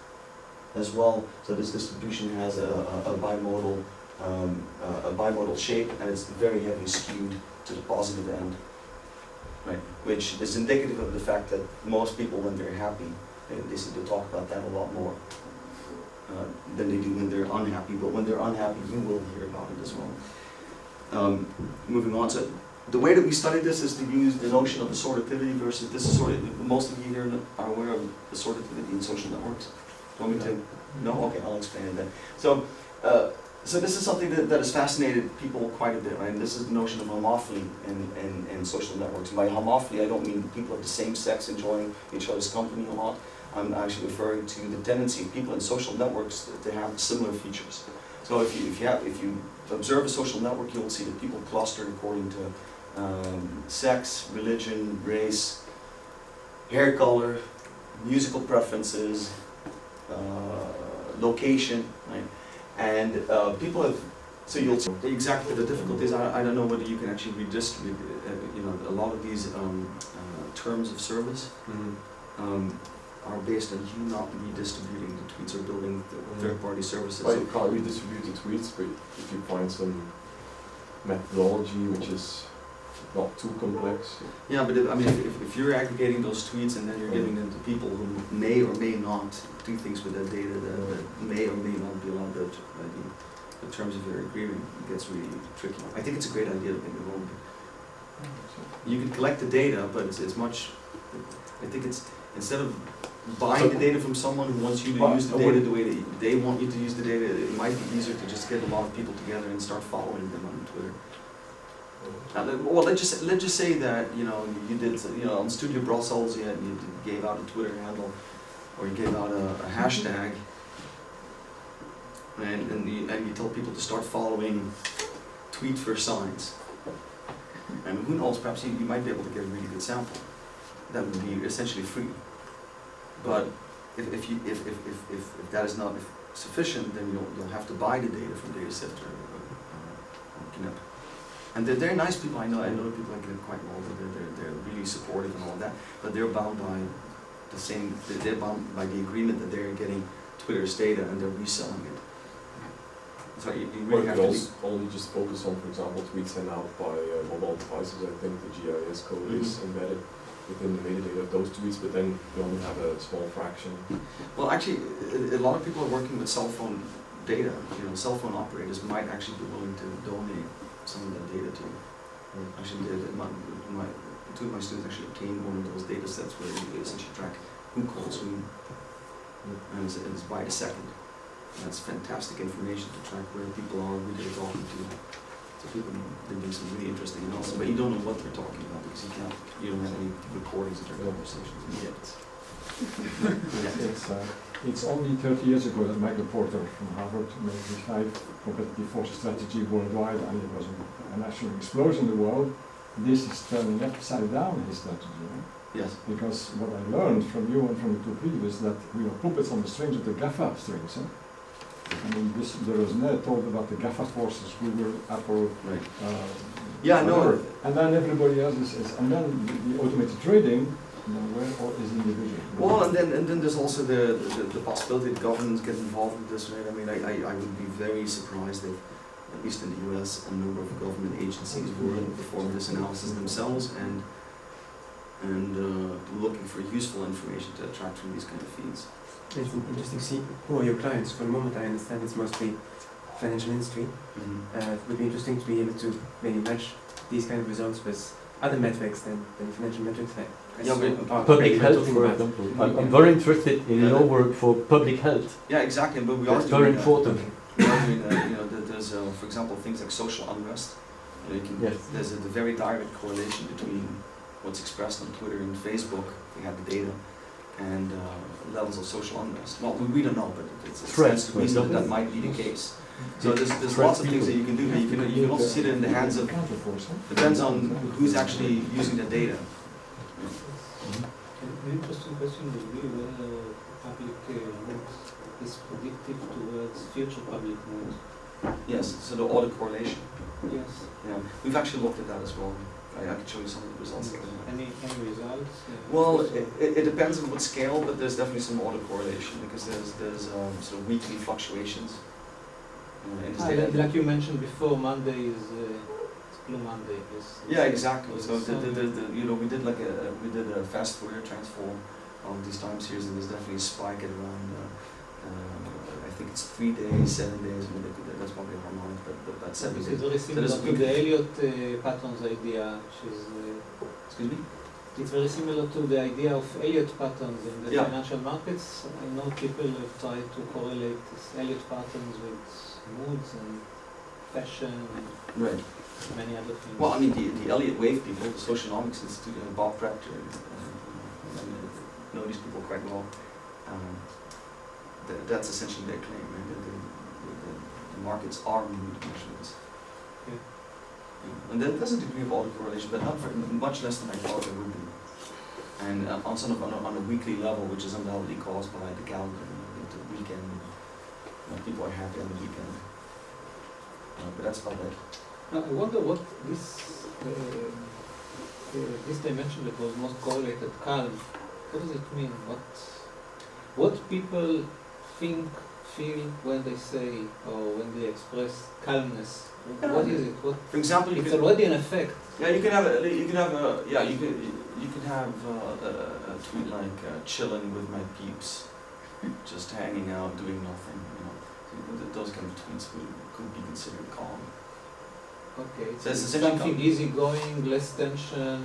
as well. So this distribution has a bimodal shape, and it's very heavily skewed to the positive end, right? Which is indicative of the fact that most people, when they're happy, they seem to talk about that a lot more than they do when they're unhappy. But when they're unhappy, you will hear about it as well. Moving on, so the way that we study this is to use the notion of assortativity versus this is sort of, most of you here are aware of assortativity in social networks. Do you want me to? No? Okay, I'll explain it then. So this is something that has fascinated people quite a bit, right? And this is the notion of homophily in social networks. And by homophily, I don't mean people of the same sex enjoying each other's company a lot. I'm actually referring to the tendency of people in social networks to have similar features. So if you observe a social network, you'll see that people cluster according to sex, religion, race, hair color, musical preferences, location, right? And people have, so you'll see exactly the difficulties. I don't know whether you can actually redistribute, a lot of these terms of service are based on you not redistributing the tweets or building third-party services. Well, you can't redistribute the tweets, but if you find some methodology which is not too complex. Yeah, but if you're aggregating those tweets and then you're giving them to people who may or may not do things with that data that may or may not be allowed to, in terms of your agreement, it gets really tricky. I think it's a great idea to make it wrong. You can collect the data, but it's much. I think instead of buying the data from someone who wants you to use the data the way they want you to use the data, it might be easier to just get a lot of people together and start following them on Twitter. Well, let's just say that you did on Studio Brussels you gave out a Twitter handle or you gave out a hashtag, and you tell people to start following Tweet for Science. And who knows, perhaps you might be able to get a really good sample. That would be essentially free. But if that is not sufficient, then you'll have to buy the data from dataset or Knip. And they're nice people. I know people like them quite well. They're really supportive and all of that. But they're bound by the same. They're bound by the agreement that they're getting Twitter's data and they're reselling it. So you really have to only just focus on, for example, tweets sent out by mobile devices. I think the GIS code is embedded within the metadata of those tweets, but then you only have a small fraction. Well, actually, a lot of people are working with cell phone data. Cell phone operators might actually be willing to donate some of that data to you. Actually, two of my students actually obtained one of those data sets where you essentially track who calls whom, and it's by the second. And that's fantastic information to track where people are, who they're talking to. So people can do some really interesting analysis, but you don't know what they're talking about because you don't have any recordings of their conversations yet. It's only 30 years ago that Michael Porter from Harvard made his 5 competitive force strategy worldwide, and it was a national explosion in the world. This is turning upside down his strategy. Yes. Because what I learned from you and from the two previous that we are puppets on the strings of the GAFA strings. I mean, there was no talk about the GAFA forces, Google, Apple, right. Yeah, no. And then everybody else is, and then the automated trading, where is individual? Well, and then there's also the possibility that governments get involved in this, right? I mean, I would be very surprised if, at least in the US, a number of government agencies were performing this analysis themselves and looking for useful information to attract from these kind of feeds. It's interesting to see who are your clients. For the moment, I understand it's mostly financial industry. It would be interesting to be able to maybe match these kind of results with other metrics than financial metrics. Public health, for example. I'm very interested in your work for public health. Yeah, exactly. But we are That's very important. We are doing, there's, for example, things like social unrest. There's a very direct correlation between what's expressed on Twitter and Facebook. We have the data. And levels of social unrest. Well, we don't know, but it's a reason that might be the case. So there's lots of things that you can do, but you can also see it in the hands of, depends on who's actually using the data. An interesting question would be whether public mood is predictive towards future public mood. Yes, so the autocorrelation. Yes. Yeah, we've actually looked at that as well. I can show you some of the results. Any results? Well, it depends on what scale, but there's definitely some autocorrelation because there's sort of weekly fluctuations. Like you mentioned before, Monday is Blue Monday. Yeah, exactly. So we did a fast Fourier transform of these time series, and there's definitely a spike at around. I think it's 3 days, 7 days. I mean, that's probably a harmonic, but that's 7 days. It's very similar to the Elliott patterns idea, which is. Excuse me? It's very similar to the idea of Elliott patterns in the financial markets. I know people have tried to correlate these Elliott patterns with moods and fashion and many other things. Well, I mean, the Elliott Wave people, the Socionomics Institute, Bob Proctor, I know these people quite well. That's essentially their claim, right? The markets are mood measurements. And there's a degree of autocorrelation, but not very, much less than I thought there would be. And on a weekly level, which is undoubtedly caused by the calendar, the weekend. People are happy on the weekend. But that's about it. I wonder what this dimension that was most correlated, calm, what does it mean? What people think, feel when they say or when they express calmness? What is it? For example, it's already an effect. Yeah, you can have a tweet like chilling with my peeps, just hanging out, doing nothing. Those kind of tweets could be considered calm. Okay, So it's it's essentially something easygoing, less tension,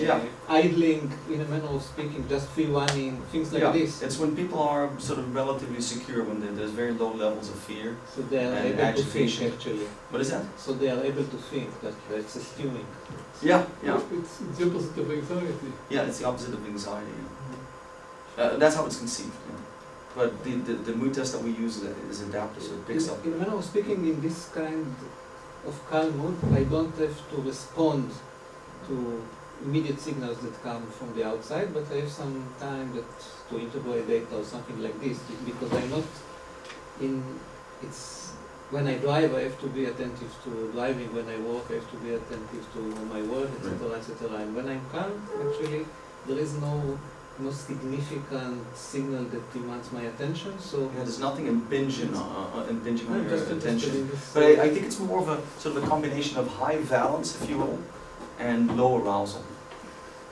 Yeah. idling, in a manner of speaking, just free running, things like Yeah, this. it's when people are sort of relatively secure, when there's very low levels of fear. So they are and able agitation. to think, actually. What is that? So they are able to think, that it's a stewing. Yeah, yeah. It's the opposite of anxiety. Yeah, it's the opposite of anxiety. Yeah. That's how it's conceived. Yeah. But the mood test that we use is adapted, so it picks up. In a manner of speaking, in this kind of calm mood, I don't have to respond to immediate signals that come from the outside, but I have some time to integrate data or something like this, because I'm not in, when I drive, I have to be attentive to driving. When I work, I have to be attentive to my work, etc., etc. And when I'm calm, actually, there is no significant signal that demands my attention. So Yeah, there's nothing impinging on I'm your just interested attention. in this. But I think it's more of a sort of a combination of high valence, if you will, and low arousal.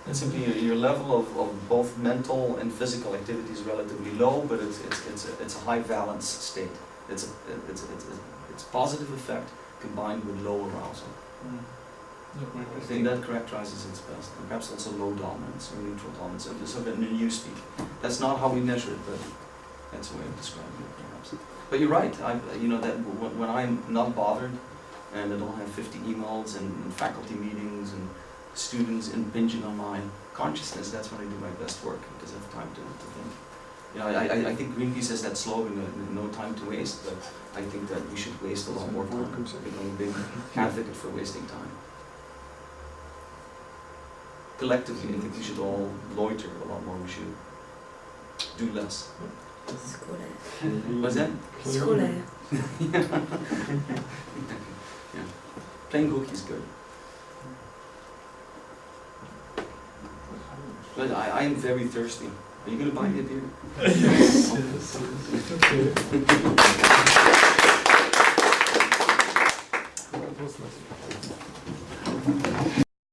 And simply your level of both mental and physical activity is relatively low, but it's a high valence state. It's positive effect combined with low arousal. I think that characterizes its best. And perhaps also low dominance or neutral dominance. So in new speak. That's not how we measure it, but that's a way of describing it, perhaps. But you're right. You know that when I'm not bothered and I don't have 50 emails and faculty meetings and students impinging on my consciousness, that's when I do my best work because I have time to think. You know, I think Greenpeace has that slogan, no time to waste, but I think that we should waste a lot more time. I'm a big advocate for wasting time. Collectively, I think we should all loiter a lot more. We should do less. Scolaire. What's that? Scolaire. Yeah. Playing hooky is good. But I am very thirsty. Are you going to buy me a beer? Yes. Okay. That was nice.